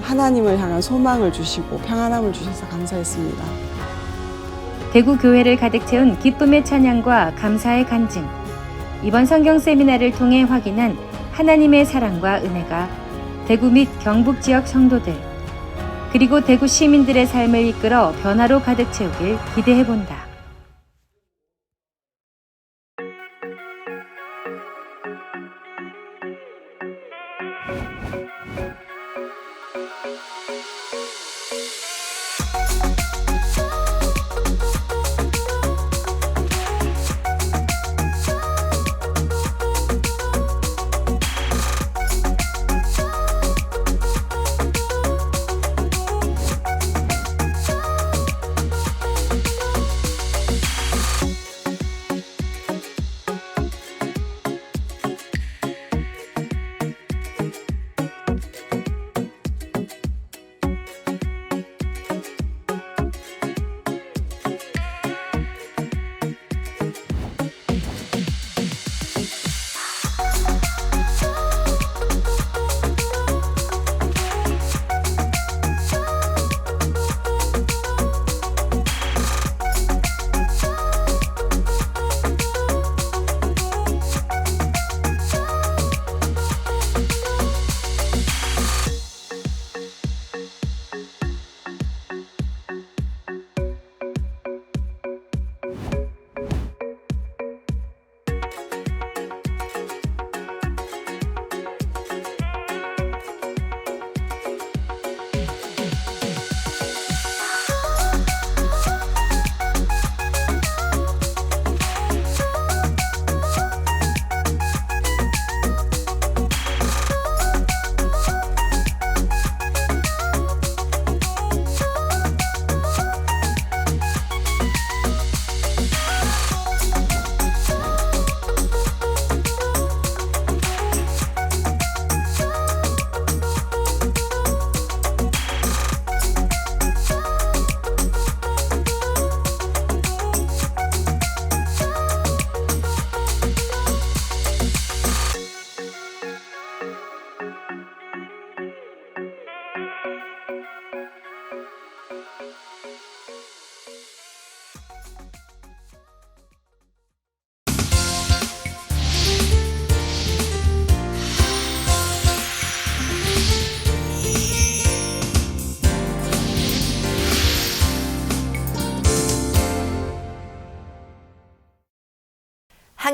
하나님을 향한 소망을 주시고 평안함을 주셔서 감사했습니다. 대구 교회를 가득 채운 기쁨의 찬양과 감사의 간증. 이번 성경 세미나를 통해 확인한 하나님의 사랑과 은혜가 대구 및 경북 지역 성도들, 그리고 대구 시민들의 삶을 이끌어 변화로 가득 채우길 기대해본다.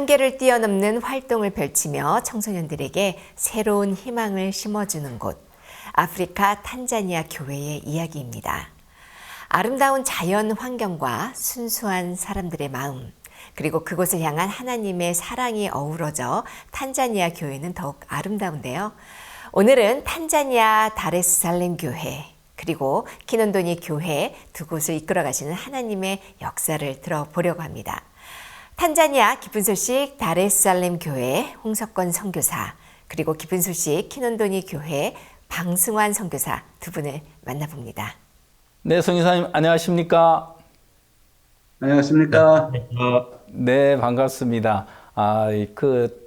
한계를 뛰어넘는 활동을 펼치며 청소년들에게 새로운 희망을 심어주는 곳, 아프리카 탄자니아 교회의 이야기입니다. 아름다운 자연 환경과 순수한 사람들의 마음, 그리고 그곳을 향한 하나님의 사랑이 어우러져 탄자니아 교회는 더욱 아름다운데요. 오늘은 탄자니아 다레스살렘 교회, 그리고 키논도니 교회 두 곳을 이끌어 가시는 하나님의 역사를 들어보려고 합니다. 탄자니아 기쁜 소식 다레스살렘 교회 홍석권 선교사, 그리고 기쁜 소식 키논도니 교회 방승환 선교사 두 분을 만나봅니다. 네, 선교사님 안녕하십니까? 안녕하십니까? 네, 반갑습니다.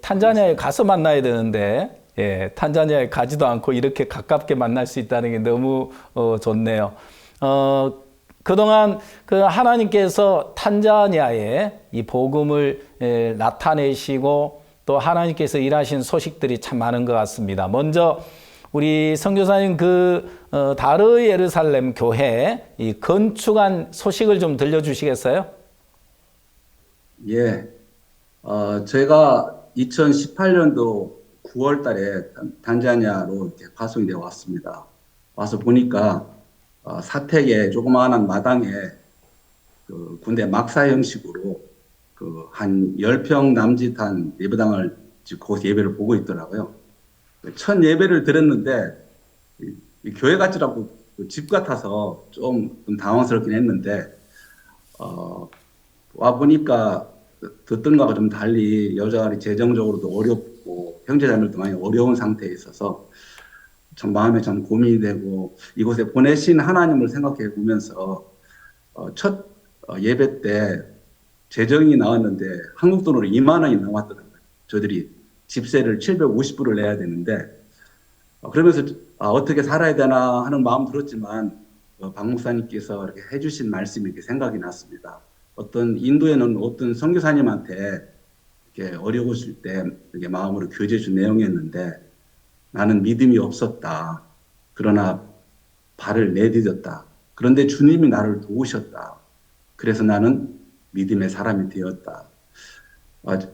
탄자니아에 가서 만나야 되는데, 예, 탄자니아에 가지도 않고 이렇게 가깝게 만날 수 있다는 게 너무 좋네요. 그동안 하나님께서 탄자니아에 이 복음을 나타내시고 또 하나님께서 일하신 소식들이 참 많은 것 같습니다. 먼저 우리 선교사님 다르 예루살렘 교회 이 건축한 소식을 좀 들려주시겠어요? 예, 제가 2018년도 9월 달에 탄자니아로 이렇게 파송이 되어 왔습니다. 와서 보니까 사택의 조그마한 마당에 군대 막사 형식으로 한 10평 남짓한 예배당을 거기서 예배를 보고 있더라고요. 첫 예배를 드렸는데 이 교회 같지라고 집 같아서 좀 당황스럽긴 했는데 와 보니까 듣던 거하고 좀 달리 여자들이 재정적으로도 어렵고 형제자매도 많이 어려운 상태에 있어서 참 마음에 참 고민이 되고 이곳에 보내신 하나님을 생각해 보면서 첫 예배 때 재정이 나왔는데 한국 돈으로 2만 원이 나왔더라고요. 저희들이 집세를 750불을 내야 되는데 그러면서 어떻게 살아야 되나 하는 마음 들었지만 박 목사님께서 이렇게 해주신 말씀이 이렇게 생각이 났습니다. 인도에는 어떤 선교사님한테 이렇게 어려우실 때 이렇게 마음으로 교제해 준 내용이었는데 나는 믿음이 없었다. 그러나 발을 내디뎠다. 그런데 주님이 나를 도우셨다. 그래서 나는 믿음의 사람이 되었다.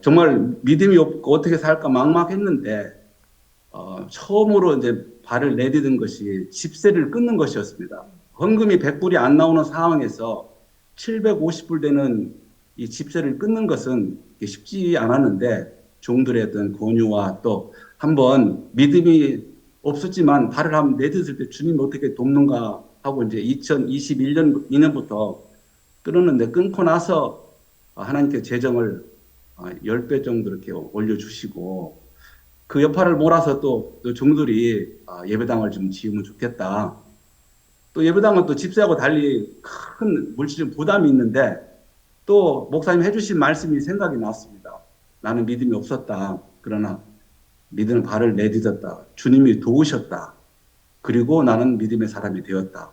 정말 믿음이 없고 어떻게 살까 막막했는데 처음으로 이제 발을 내디딘 것이 집세를 끊는 것이었습니다. 헌금이 100불이 안 나오는 상황에서 750불 되는 이 집세를 끊는 것은 쉽지 않았는데 종들의 어떤 권유와 또 한번 믿음이 없었지만 발을 한번 내딛을 때 주님이 어떻게 돕는가 하고 이제 2년부터 끊었는데 끊고 나서 하나님께 재정을 10배 정도 이렇게 올려주시고 그 여파를 몰아서 또 종들이 예배당을 좀 지으면 좋겠다. 또 예배당은 또 집세하고 달리 큰 물질적 부담이 있는데 또 목사님 해주신 말씀이 생각이 났습니다. 나는 믿음이 없었다. 그러나 믿음의 발을 내딛었다. 주님이 도우셨다. 그리고 나는 믿음의 사람이 되었다.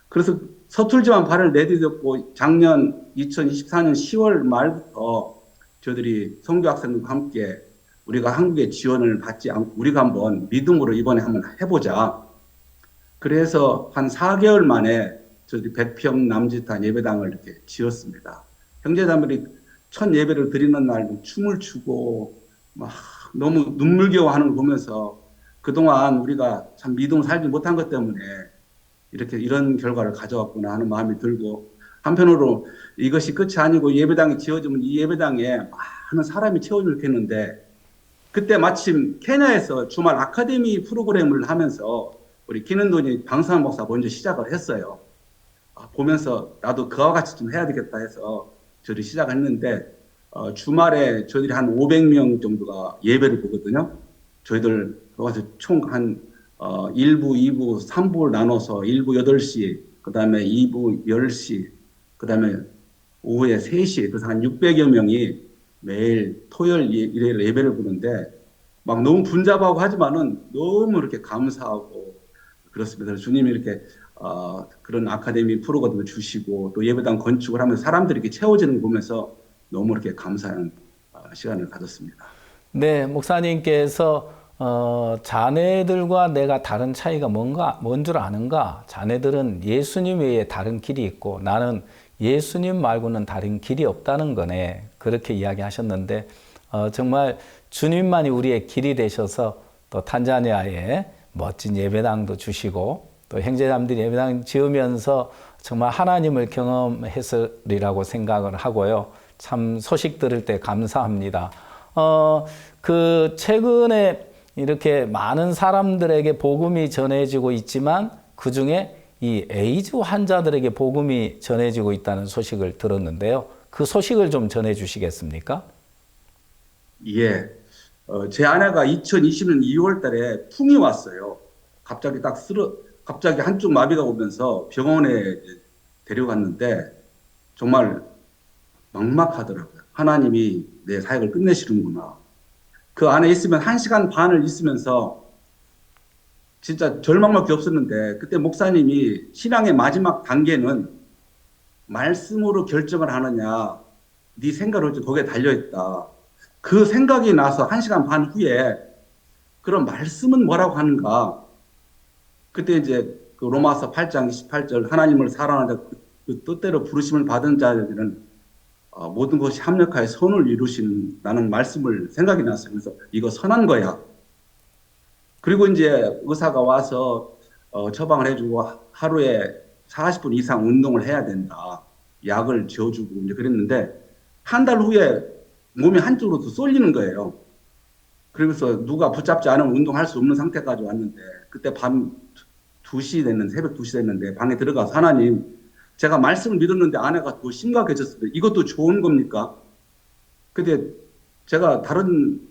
그래서 서툴지만 발을 내딛었고 작년 2024년 10월 말부터 저희들이 선교학생들과 함께 우리가 한국의 지원을 받지 않고 우리가 한번 믿음으로 이번에 한번 해보자. 그래서 한 4개월 만에 저희들이 100평 남짓한 예배당을 이렇게 지었습니다. 형제자매들이 첫 예배를 드리는 날 춤을 추고 막 너무 눈물겨워하는 걸 보면서 그동안 우리가 참 믿음 살지 못한 것 때문에 이런 결과를 가져왔구나 하는 마음이 들고 한편으로 이것이 끝이 아니고 예배당이 지어지면 이 예배당에 많은 사람이 채워질 겠는데 그때 마침 케냐에서 주말 아카데미 프로그램을 하면서 우리 키논도니 방승환 목사 먼저 시작을 했어요. 보면서 나도 그와 같이 좀 해야 되겠다 해서 저희들이 시작했는데 주말에 저희들이 한 500명 정도가 예배를 보거든요. 저희들 와서 총 한 1부, 2부, 3부를 나눠서 1부 8시, 그 다음에 2부 10시, 그 다음에 오후에 3시, 그래서 한 600여 명이 매일 토요일, 일요일 예배를 보는데 막 너무 분잡하고 하지만은 너무 이렇게 감사하고 그렇습니다. 그래서 주님이 이렇게 그런 아카데미 프로그램을 주시고 또 예배당 건축을 하면서 사람들이 이렇게 채워지는 거 보면서 너무 이렇게 감사한 시간을 가졌습니다. 네, 목사님께서 자네들과 내가 다른 차이가 뭔 줄 아는가? 자네들은 예수님 외에 다른 길이 있고 나는 예수님 말고는 다른 길이 없다는 거네. 그렇게 이야기하셨는데 정말 주님만이 우리의 길이 되셔서 또 탄자니아에 멋진 예배당도 주시고 또 형제자매들이 예배당 지으면서 정말 하나님을 경험했으리라고 생각을 하고요. 참 소식 들을 때 감사합니다. 그 최근에 이렇게 많은 사람들에게 복음이 전해지고 있지만 그 중에 이 에이즈 환자들에게 복음이 전해지고 있다는 소식을 들었는데요. 그 소식을 좀 전해 주시겠습니까? 예. 제 아내가 2020년 2월 달에 풍이 왔어요. 갑자기 한쪽 마비가 오면서 병원에 데려갔는데 정말 막막하더라고요. 하나님이 내 사역을 끝내시는구나. 그 안에 있으면 1시간 반을 있으면서 진짜 절망밖에 없었는데 그때 목사님이 신앙의 마지막 단계는 말씀으로 결정을 하느냐 네 생각을 거기에 달려있다. 그 생각이 나서 1시간 반 후에 그런 말씀은 뭐라고 하는가. 그때 이제 그 로마서 8장 28절 하나님을 사랑하자 그 뜻대로 부르심을 받은 자들은 모든 것이 합력하여 선을 이루신다는 말씀을 생각이 났어요. 그래서 이거 선한 거야. 그리고 이제 의사가 와서 처방을 해주고 하루에 40분 이상 운동을 해야 된다. 약을 지어주고 이제 그랬는데 한 달 후에 몸이 한쪽으로 더 쏠리는 거예요. 그래서 누가 붙잡지 않으면 운동할 수 없는 상태까지 왔는데 그때 밤 2시 됐는데 새벽 2시 됐는데 방에 들어가서 하나님 제가 말씀을 믿었는데 아내가 더 심각해졌어요. 이것도 좋은 겁니까? 근데 제가 다른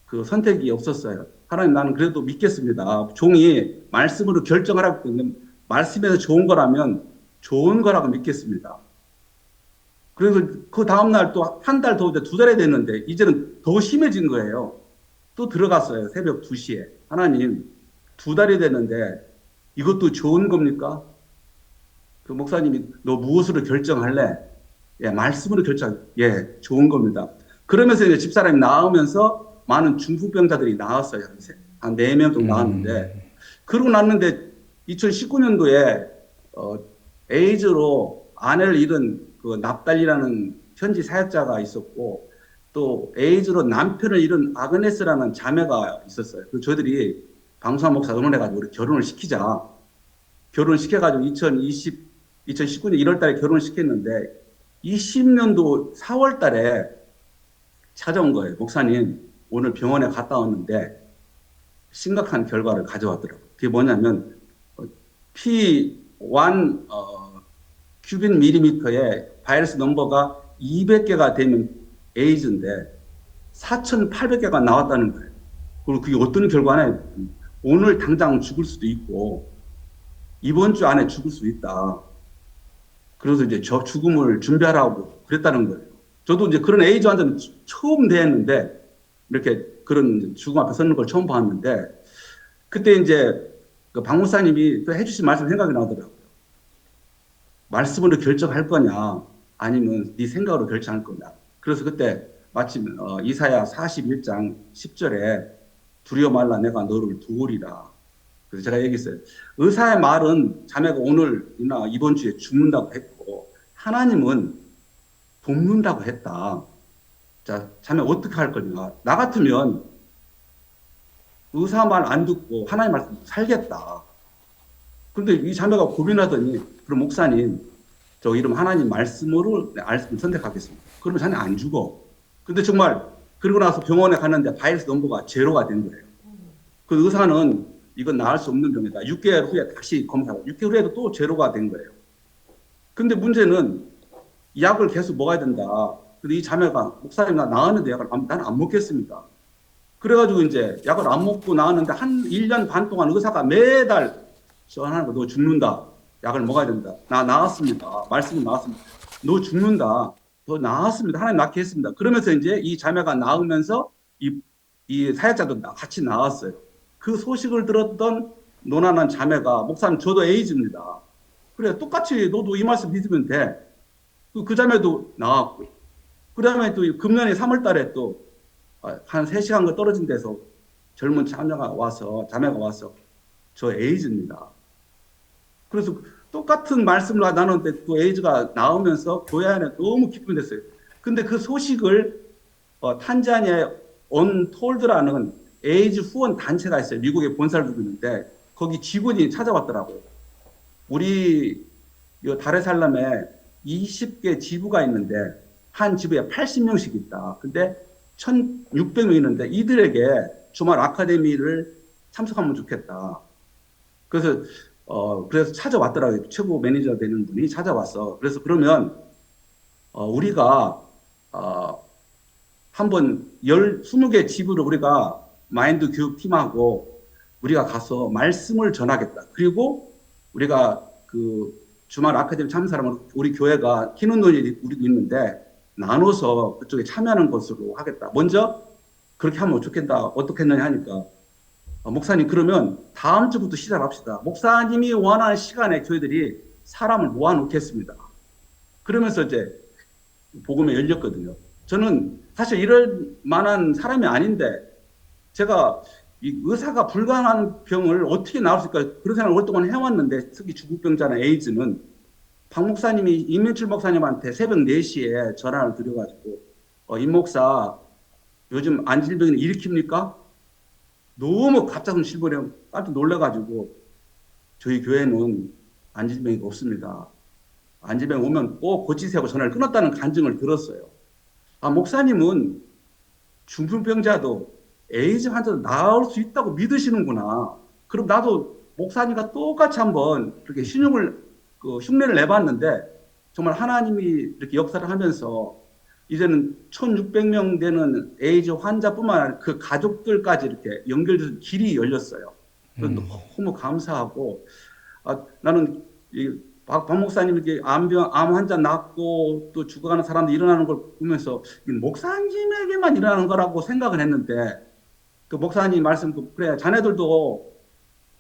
그 선택이 없었어요. 하나님 나는 그래도 믿겠습니다. 종이 말씀으로 결정하라고 했는데 말씀에서 좋은 거라면 좋은 거라고 믿겠습니다. 그래서 그 다음날 또 한 달 더, 2달이 됐는데 이제는 더 심해진 거예요. 또 들어갔어요. 새벽 2시에. 하나님 2달이 됐는데 이것도 좋은 겁니까? 그 목사님이 너 무엇으로 결정할래? 예, 말씀으로 결정. 예, 좋은 겁니다. 그러면서 이제 집사람이 나오면서 많은 중풍병자들이 나왔어요. 한 4명 정도 나왔는데 그러고 났는데 2019년도에 에이즈로 아내를 잃은 그 납달리라는 현지 사역자가 있었고 또 에이즈로 남편을 잃은 아그네스라는 자매가 있었어요. 그 저희들이 방수한 목사 의논해가지고 우리 결혼을 시키자. 결혼을 시켜가지고 2019년 1월 달에 결혼을 시켰는데 20년도 4월 달에 찾아온 거예요. 목사님, 오늘 병원에 갔다 왔는데 심각한 결과를 가져왔더라고요. 그게 뭐냐면 P1 큐빈 밀리미터에 바이러스 넘버가 200개가 되면 에이즈인데 4,800개가 나왔다는 거예요. 그리고 그게 어떤 결과냐? 오늘 당장 죽을 수도 있고 이번 주 안에 죽을 수도 있다. 그래서 이제 저 죽음을 준비하라고 그랬다는 거예요. 저도 이제 그런 에이즈 환자는 처음 대했는데 이렇게 그런 죽음 앞에 서는 걸 처음 봤는데 그때 이제 그 박 목사님이 또 해주신 말씀 생각이 나더라고요. 말씀으로 결정할 거냐 아니면 네 생각으로 결정할 거냐. 그래서 그때 마침 이사야 41장 10절에 두려워 말라 내가 너를 도우리라. 그래서 제가 얘기했어요. 의사의 말은 자매가 오늘이나 이번 주에 죽는다고 했고 하나님은 돕는다고 했다. 자, 자매 어떻게 할 거냐. 나 같으면 의사 말 안 듣고 하나님 말씀 살겠다. 그런데 이 자매가 고민하더니 그럼 목사님 저 이름 하나님 말씀으로 말씀 선택하겠습니다. 그러면 자네 안 죽어. 근데 정말 그러고 나서 병원에 갔는데 바이러스 넘버가 제로가 된 거예요. 그 의사는 이건 나을 수 없는 병이다. 6개월 후에 다시 검사하고 6개월 후에도 또 제로가 된 거예요. 근데 문제는 이 약을 계속 먹어야 된다. 근데 이 자매가 목사님 나 나았는데 약을 나는 안 먹겠습니다. 그래가지고 이제 약을 안 먹고 나왔는데 한 1년 반 동안 의사가 매달 전하는 거 너 죽는다. 약을 먹어야 된다. 나 나았습니다. 말씀은 나왔습니다. 너 죽는다. 너 나았습니다. 하나님 낫게 했습니다. 그러면서 이제 이 자매가 나으면서 이 사역자도 같이 나왔어요. 그 소식을 들었던 노란한 자매가 목사님 저도 에이즈입니다. 그래 똑같이 너도 이 말씀 믿으면 돼. 그 자매도 나왔고 그 다음에 또 금년에 3월 달에 또 한 3시간 떨어진 데서 젊은 자매가 와서 저 에이즈입니다. 그래서 똑같은 말씀을 나누는데 또 에이즈가 나오면서 교회 안에 너무 기쁨이 됐어요. 근데 그 소식을 탄자니아에 언톨드라는 에이즈 후원 단체가 있어요. 미국에 본사를 두고 있는데 거기 직원이 찾아왔더라고요. 우리 요 다르살람에 20개 지부가 있는데 한 지부에 80명씩 있다. 근데 1,600명 있는데 이들에게 주말 아카데미를 참석하면 좋겠다. 그래서 찾아왔더라고요. 최고 매니저 되는 분이 찾아왔어. 그래서 그러면 우리가 한번 20개 지부를 우리가 마인드 교육팀하고 우리가 가서 말씀을 전하겠다. 그리고 우리가 그 주말 아카데미 참사람은 우리 교회가 키는 돈이 우리도 있는데 나눠서 그쪽에 참여하는 것으로 하겠다. 먼저 그렇게 하면 좋겠다. 어떻겠느냐 하니까 목사님 그러면 다음 주부터 시작합시다. 목사님이 원하는 시간에 저희들이 사람을 모아놓겠습니다. 그러면서 이제 복음에 열렸거든요. 저는 사실 이럴 만한 사람이 아닌데 제가 이 의사가 불가능한 병을 어떻게 나을 수 있을까 그런 생각을 오랫동안 해왔는데 특히 중국병자나 에이즈는 박 목사님이 임민출 목사님한테 새벽 4시에 전화를 드려가지고 임 목사 요즘 안질병이 일으킵니까? 너무 갑작스러운 실버에 깜짝 놀라가지고 저희 교회는 안질병이 없습니다. 안질병 오면 꼭 고치세요 하고 전화를 끊었다는 간증을 들었어요. 목사님은 중풍병자도 에이즈 환자도 나을 수 있다고 믿으시는구나. 그럼 나도 목사님과 똑같이 한번 그렇게 흉내를 내봤는데 정말 하나님이 이렇게 역사를 하면서 이제는 1,600명 되는 에이즈 환자뿐만 아니라 그 가족들까지 이렇게 연결돼서 길이 열렸어요. 너무 감사하고 나는 박 목사님 이렇게 암 환자 낫고 또 죽어가는 사람들 일어나는 걸 보면서 목사님에게만 일어나는 거라고 생각을 했는데 그 목사님 말씀도 그래 자네들도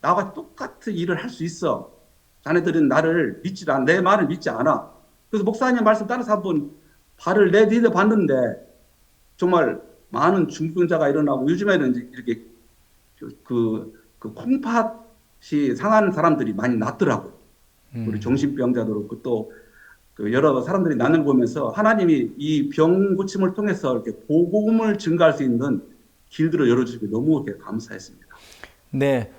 나와 똑같은 일을 할 수 있어. 자네들은 나를 내 말을 믿지 않아. 그래서 목사님 말씀 따라서 한번 발을 내디뎌 봤는데 정말 많은 중병자가 일어나고 요즘에는 이제 이렇게 그 콩팥이 상하는 사람들이 많이 낫더라고요. 우리 정신병자도 그렇고 또 그 여러 사람들이 낫는 거 보면서 하나님이 이 병 고침을 통해서 이렇게 복음을 증가할 수 있는 길들을 열어주시고 너무 이렇게 감사했습니다. 네,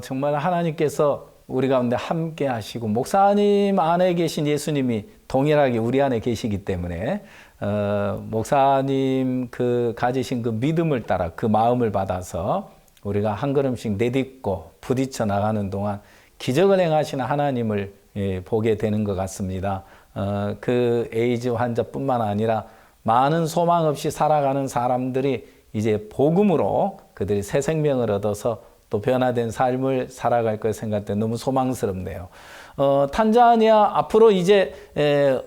정말 하나님께서 우리 가운데 함께 하시고 목사님 안에 계신 예수님이 동일하게 우리 안에 계시기 때문에 목사님 그 가지신 그 믿음을 따라 그 마음을 받아서 우리가 한 걸음씩 내딛고 부딪혀 나가는 동안 기적을 행하시는 하나님을 보게 되는 것 같습니다. 그 에이즈 환자뿐만 아니라 많은 소망 없이 살아가는 사람들이 이제 복음으로 그들이 새 생명을 얻어서 또 변화된 삶을 살아갈 것 생각할 때 너무 소망스럽네요. 탄자니아 앞으로 이제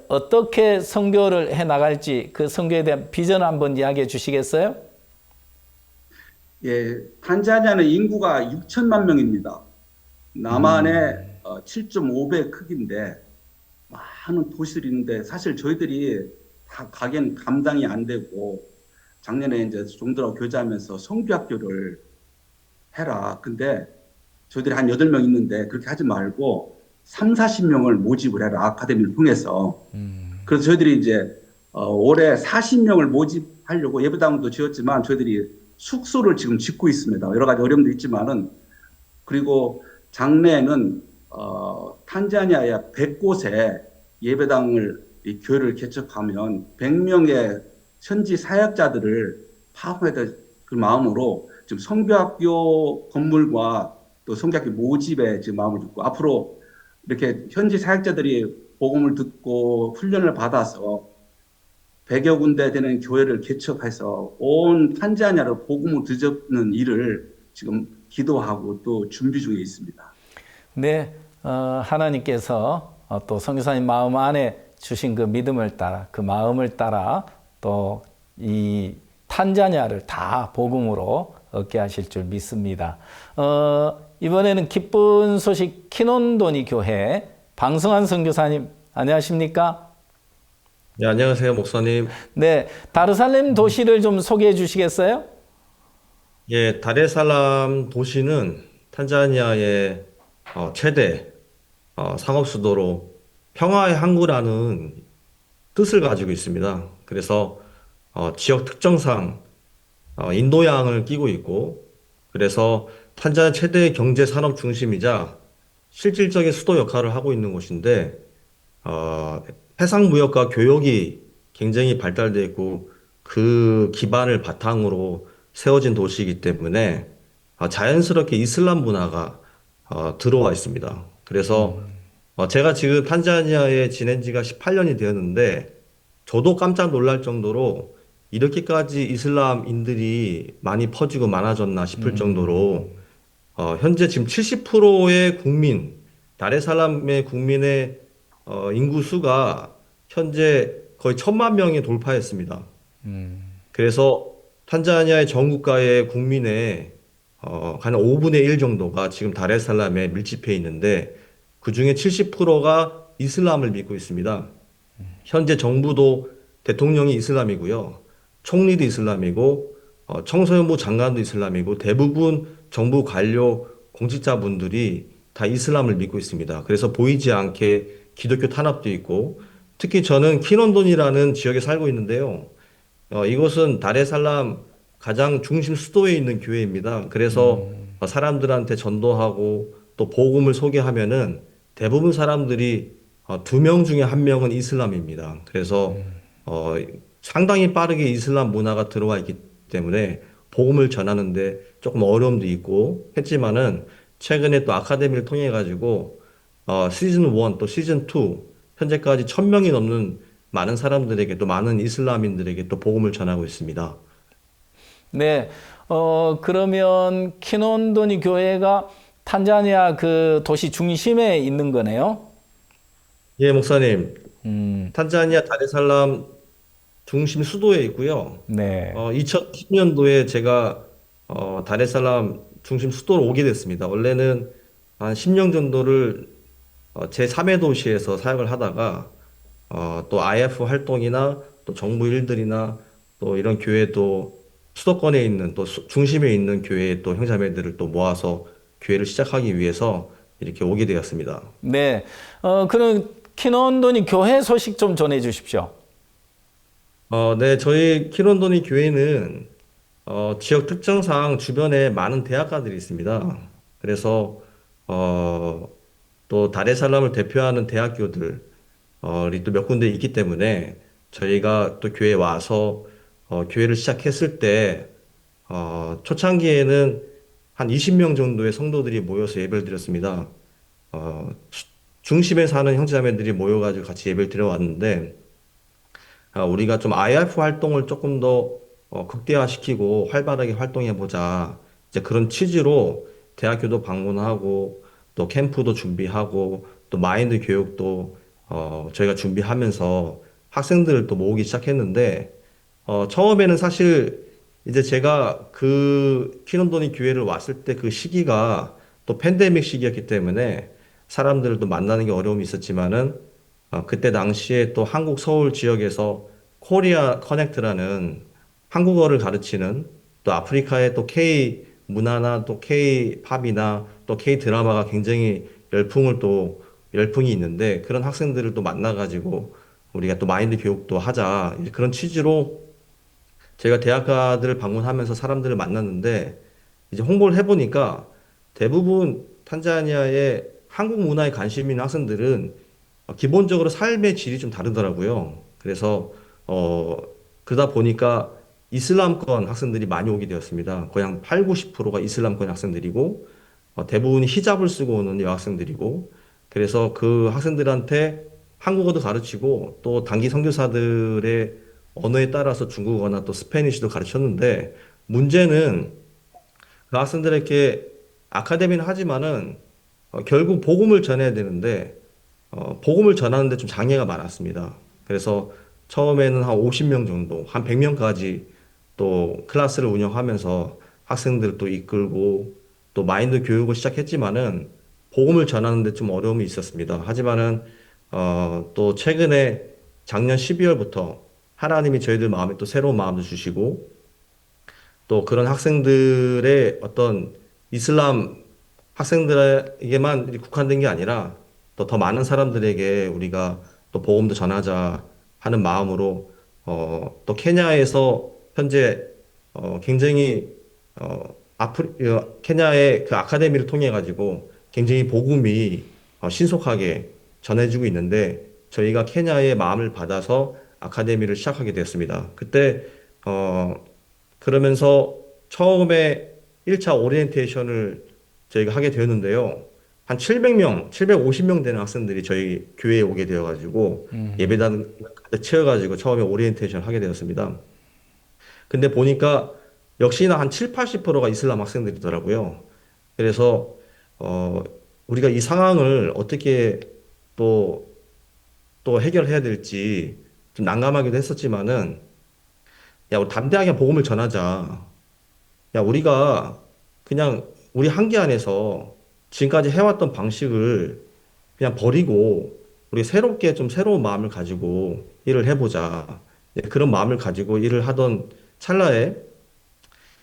어떻게 선교를 해 나갈지 그 선교에 대한 비전을 한번 이야기해 주시겠어요? 예, 탄자니아는 인구가 6천만 명입니다. 남한의 7.5배 크기인데 많은 도시들이 있는데 사실 저희들이 다 가기엔 감당이 안 되고 작년에 이제 종들하고 교제하면서 성교학교를 해라. 근데 저희들이 한 8명 있는데 그렇게 하지 말고 30-40명을 모집을 해라. 아카데미를 통해서. 그래서 저희들이 이제 올해 40명을 모집하려고 예배당도 지었지만 저희들이 숙소를 지금 짓고 있습니다. 여러 가지 어려움도 있지만은 그리고 장래에는 탄자니아의 100곳에 예배당을 이 교회를 개척하면 100명의 현지 사역자들을 파송해야 그 마음으로 지금 성교학교 건물과 또 성교학교 모집에 지금 마음을 듣고 앞으로 이렇게 현지 사역자들이 복음을 듣고 훈련을 받아서 100여 군데 되는 교회를 개척해서 온 탄자니아를 복음을 뒤덮는 일을 지금 기도하고 또 준비 중에 있습니다. 네, 하나님께서 또 선교사님 마음 안에 주신 그 믿음을 따라 그 마음을 따라 또 이 탄자니아를 다 복음으로 얻게 하실 줄 믿습니다. 이번에는 기쁜 소식 키논도니 교회 방승환 선교사님 안녕하십니까? 네, 안녕하세요, 목사님. 네, 다르살렘 도시를 좀 소개해 주시겠어요? 예, 다레살람 도시는 탄자니아의 최대 상업 수도로 평화의 항구라는 뜻을 가지고 있습니다. 그래서 지역 특정상 인도양을 끼고 있고, 그래서 탄자니아 최대의 경제 산업 중심이자 실질적인 수도 역할을 하고 있는 곳인데, 해상 무역과 교역이 굉장히 발달되어 있고 그 기반을 바탕으로 세워진 도시이기 때문에 자연스럽게 이슬람 문화가 들어와 있습니다. 그래서 제가 지금 탄자니아에 지낸 지가 18년이 되었는데 저도 깜짝 놀랄 정도로 이렇게까지 이슬람인들이 많이 퍼지고 많아졌나 싶을 정도로 현재 지금 70%의 국민, 다레살람의 국민의 인구 수가 현재 거의 1,000만 명이 돌파했습니다. 그래서 탄자니아의 전국가의 국민의 한 5분의 1 정도가 지금 다레살람에 밀집해 있는데 그 중에 70%가 이슬람을 믿고 있습니다. 현재 정부도 대통령이 이슬람이고요. 총리도 이슬람이고 청소년부 장관도 이슬람이고 대부분 정부 관료 공직자분들이 다 이슬람을 믿고 있습니다. 그래서 보이지 않게 기독교 탄압도 있고 특히 저는 키논돈이라는 지역에 살고 있는데요. 이곳은 다레살람 가장 중심 수도에 있는 교회입니다. 그래서 사람들한테 전도하고 또 복음을 소개하면은 대부분 사람들이 2명 중에 1명은 이슬람입니다. 그래서 상당히 빠르게 이슬람 문화가 들어와 있기 때문에 복음을 전하는데 조금 어려움도 있고 했지만은 최근에 또 아카데미를 통해 가지고 시즌 1 또 시즌 2 현재까지 1,000명이 넘는 많은 사람들에게 또 많은 이슬람인들에게 또 복음을 전하고 있습니다. 네, 그러면 키논도니 교회가 탄자니아 그 도시 중심에 있는 거네요? 예, 목사님. 탄자니아 다레살람 중심 수도에 있고요. 네. 2010년도에 제가 다레살람 중심 수도로 오게 됐습니다. 원래는 한 10년 정도를 제3의 도시에서 사역을 하다가 또 IF 활동이나 또 정부 일들이나 또 이런 교회도 수도권에 있는 또 중심에 있는 교회의 또 형제자매들을 또 모아서 교회를 시작하기 위해서 이렇게 오게 되었습니다. 네, 그럼 키논도니 교회 소식 좀 전해 주십시오. 네, 저희 키논도니 교회는 지역 특성상 주변에 많은 대학가들이 있습니다. 그래서 또 다레살람을 대표하는 대학교들이 또 몇 군데 있기 때문에 저희가 또 교회에 와서 교회를 시작했을 때 초창기에는 한 20명 정도의 성도들이 모여서 예배를 드렸습니다. 중심에 사는 형제자매들이 모여가지고 같이 예배를 드려왔는데 우리가 좀 IF 활동을 조금 더 극대화시키고 활발하게 활동해보자. 이제 그런 취지로 대학교도 방문하고 또 캠프도 준비하고 또 마인드 교육도 저희가 준비하면서 학생들을 또 모으기 시작했는데 처음에는 사실 이제 제가 그 키논도니 교회를 왔을 때 그 시기가 또 팬데믹 시기였기 때문에 사람들을 또 만나는 게 어려움이 있었지만은 그때 당시에 또 한국 서울 지역에서 코리아 커넥트라는 한국어를 가르치는 또 아프리카의 또 K 문화나 또 K 팝이나 또 K 드라마가 굉장히 열풍이 있는데 그런 학생들을 또 만나가지고 우리가 또 마인드 교육도 하자 이제 그런 취지로 제가 대학가들을 방문하면서 사람들을 만났는데 이제 홍보를 해보니까 대부분 탄자니아의 한국 문화에 관심 있는 학생들은 기본적으로 삶의 질이 좀 다르더라고요. 그래서 그러다 보니까 이슬람권 학생들이 많이 오게 되었습니다. 거의 한 8, 90%가 이슬람권 학생들이고 대부분이 히잡을 쓰고 오는 여학생들이고 그래서 그 학생들한테 한국어도 가르치고 또 단기 선교사들의 언어에 따라서 중국어나 또 스페니쉬도 가르쳤는데 문제는 그 학생들에게 아카데미는 하지만은 결국 복음을 전해야 되는데 복음을 전하는데 좀 장애가 많았습니다. 그래서 처음에는 한 50명 정도, 한 100명까지 또 클래스를 운영하면서 학생들을 또 이끌고 또 마인드 교육을 시작했지만은 복음을 전하는데 좀 어려움이 있었습니다. 하지만은 또 최근에 작년 12월부터 하나님이 저희들 마음에 또 새로운 마음도 주시고 또 그런 학생들의 어떤 이슬람 학생들에게만 국한된 게 아니라 또 더 많은 사람들에게 우리가 또 복음도 전하자 하는 마음으로 또 케냐에서 현재 굉장히 케냐의 그 아카데미를 통해 가지고 굉장히 복음이 신속하게 전해지고 있는데 저희가 케냐의 마음을 받아서 아카데미를 시작하게 되었습니다. 그때 그러면서 처음에 1차 오리엔테이션을 저희가 하게 되었는데요. 한 700명, 750명 되는 학생들이 저희 교회에 오게 되어가지고 예배당 가득 채워가지고 처음에 오리엔테이션을 하게 되었습니다. 근데 보니까 역시나 한 7, 80%가 이슬람 학생들이더라고요. 그래서 우리가 이 상황을 어떻게 또 해결해야 될지 좀 난감하기도 했었지만은 야, 우리 담대하게 복음을 전하자. 야, 우리가 그냥 우리 한계 안에서 지금까지 해왔던 방식을 그냥 버리고 우리 새롭게 좀 새로운 마음을 가지고 일을 해보자. 네, 그런 마음을 가지고 일을 하던 찰나에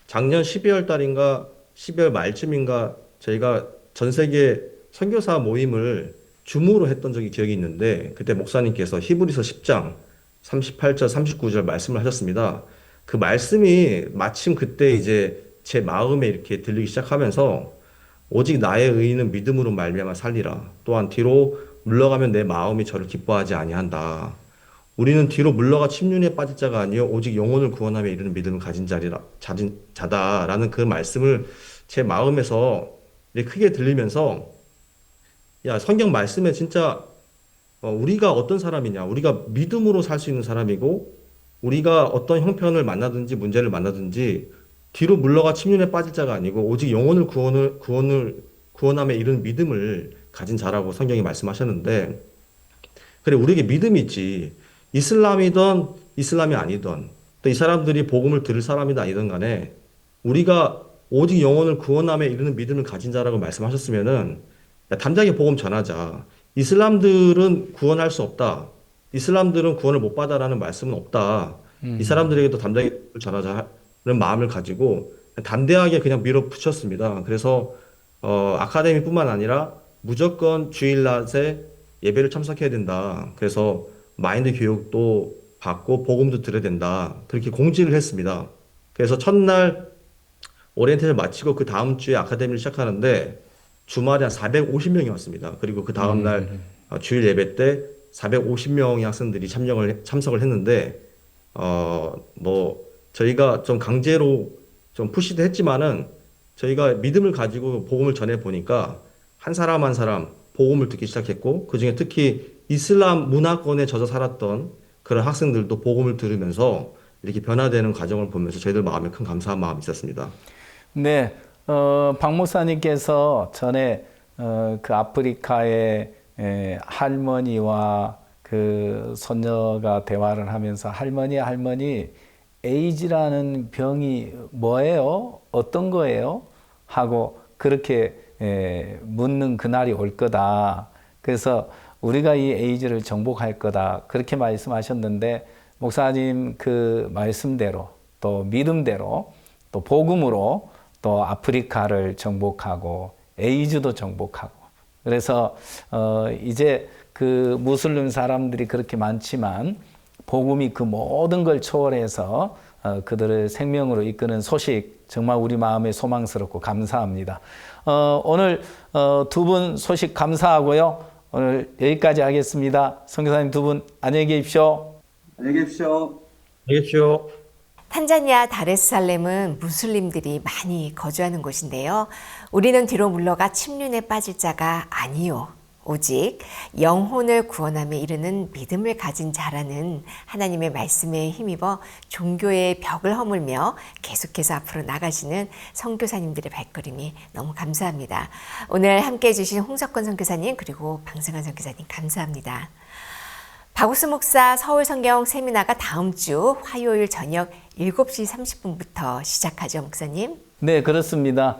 작년 12월 달인가 12월 말쯤인가 저희가 전 세계 선교사 모임을 줌으로 했던 적이 기억이 있는데 그때 목사님께서 히브리서 10장 38절 39절 말씀을 하셨습니다. 그 말씀이 마침 그때 이제 제 마음에 이렇게 들리기 시작하면서 오직 나의 의인은 믿음으로 말미암아 살리라. 또한 뒤로 물러가면 내 마음이 저를 기뻐하지 아니한다. 우리는 뒤로 물러가 침륜에 빠질 자가 아니요 오직 영혼을 구원하며 이르는 믿음을 가진 자다라는 그 말씀을 제 마음에서 크게 들리면서 야, 성경 말씀에 진짜 우리가 어떤 사람이냐, 우리가 믿음으로 살 수 있는 사람이고 우리가 어떤 형편을 만나든지 문제를 만나든지 뒤로 물러가 침륜에 빠질 자가 아니고 오직 영혼을 구원함에 이르는 믿음을 가진 자라고 성경이 말씀하셨는데 그래 우리에게 믿음이 있지. 이슬람이든 이슬람이 아니든 또 이 사람들이 복음을 들을 사람이든 아니든 간에 우리가 오직 영혼을 구원함에 이르는 믿음을 가진 자라고 말씀하셨으면은 야, 담대하게 복음 전하자. 이슬람들은 구원할 수 없다. 이슬람들은 구원을 못 받아라는 말씀은 없다. 이 사람들에게도 담대하게 전하자는 마음을 가지고 담대하게 그냥 밀어붙였습니다. 그래서 아카데미뿐만 아니라 무조건 주일낮에 예배를 참석해야 된다. 그래서 마인드 교육도 받고 복음도 들어야 된다. 그렇게 공지를 했습니다. 그래서 첫날 오리엔테이션 마치고 그 다음 주에 아카데미를 시작하는데 주말에 한 450명이 왔습니다. 그리고 그 다음 날 주일 예배 때 450명의 학생들이 참석을 했는데 뭐 저희가 좀 강제로 좀 푸시도 했지만은 저희가 믿음을 가지고 복음을 전해 보니까 한 사람 한 사람 복음을 듣기 시작했고 그중에 특히 이슬람 문화권에 젖어 살았던 그런 학생들도 복음을 들으면서 이렇게 변화되는 과정을 보면서 저희들 마음에 큰 감사한 마음이 있었습니다. 네, 박 목사님께서 전에 그 아프리카의 할머니와 그 손녀가 대화를 하면서 할머니 에이즈라는 병이 뭐예요? 어떤 거예요? 하고 그렇게 묻는 그날이 올 거다. 그래서 우리가 이 에이즈를 정복할 거다. 그렇게 말씀하셨는데 목사님 그 말씀대로 또 믿음대로 또 복음으로 또 아프리카를 정복하고 에이즈도 정복하고 그래서 이제 그 무슬림 사람들이 그렇게 많지만 복음이 그 모든 걸 초월해서 그들을 생명으로 이끄는 소식 정말 우리 마음에 소망스럽고 감사합니다. 오늘 두 분 소식 감사하고요. 오늘 여기까지 하겠습니다. 선교사님 두 분 안녕히 계십시오. 안녕히 계십시오. 안녕히 계십시오. 탄자니아 다레스살렘은 무슬림들이 많이 거주하는 곳인데요. 우리는 뒤로 물러가 침륜에 빠질 자가 아니요. 오직 영혼을 구원함에 이르는 믿음을 가진 자라는 하나님의 말씀에 힘입어 종교의 벽을 허물며 계속해서 앞으로 나가시는 선교사님들의 발걸음이 너무 감사합니다. 오늘 함께해 주신 홍석권 선교사님 그리고 방승환 선교사님 감사합니다. 박옥수 목사 서울성경 세미나가 다음 주 화요일 저녁 7시 30분부터 시작하죠, 목사님? 네, 그렇습니다.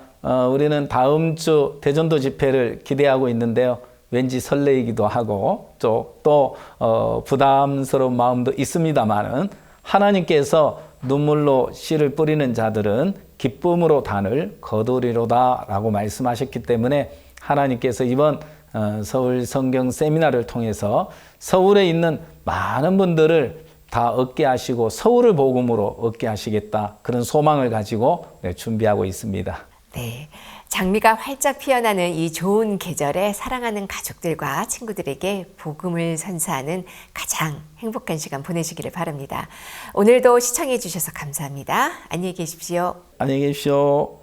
우리는 다음 주 대전도 집회를 기대하고 있는데요. 왠지 설레이기도 하고 또 부담스러운 마음도 있습니다만은 하나님께서 눈물로 씨를 뿌리는 자들은 기쁨으로 단을 거두리로다 라고 말씀하셨기 때문에 하나님께서 이번 서울 성경 세미나를 통해서 서울에 있는 많은 분들을 다 얻게 하시고 서울을 복음으로 얻게 하시겠다. 그런 소망을 가지고 준비하고 있습니다. 네, 장미가 활짝 피어나는 이 좋은 계절에 사랑하는 가족들과 친구들에게 복음을 선사하는 가장 행복한 시간 보내시기를 바랍니다. 오늘도 시청해 주셔서 감사합니다. 안녕히 계십시오. 안녕히 계십시오.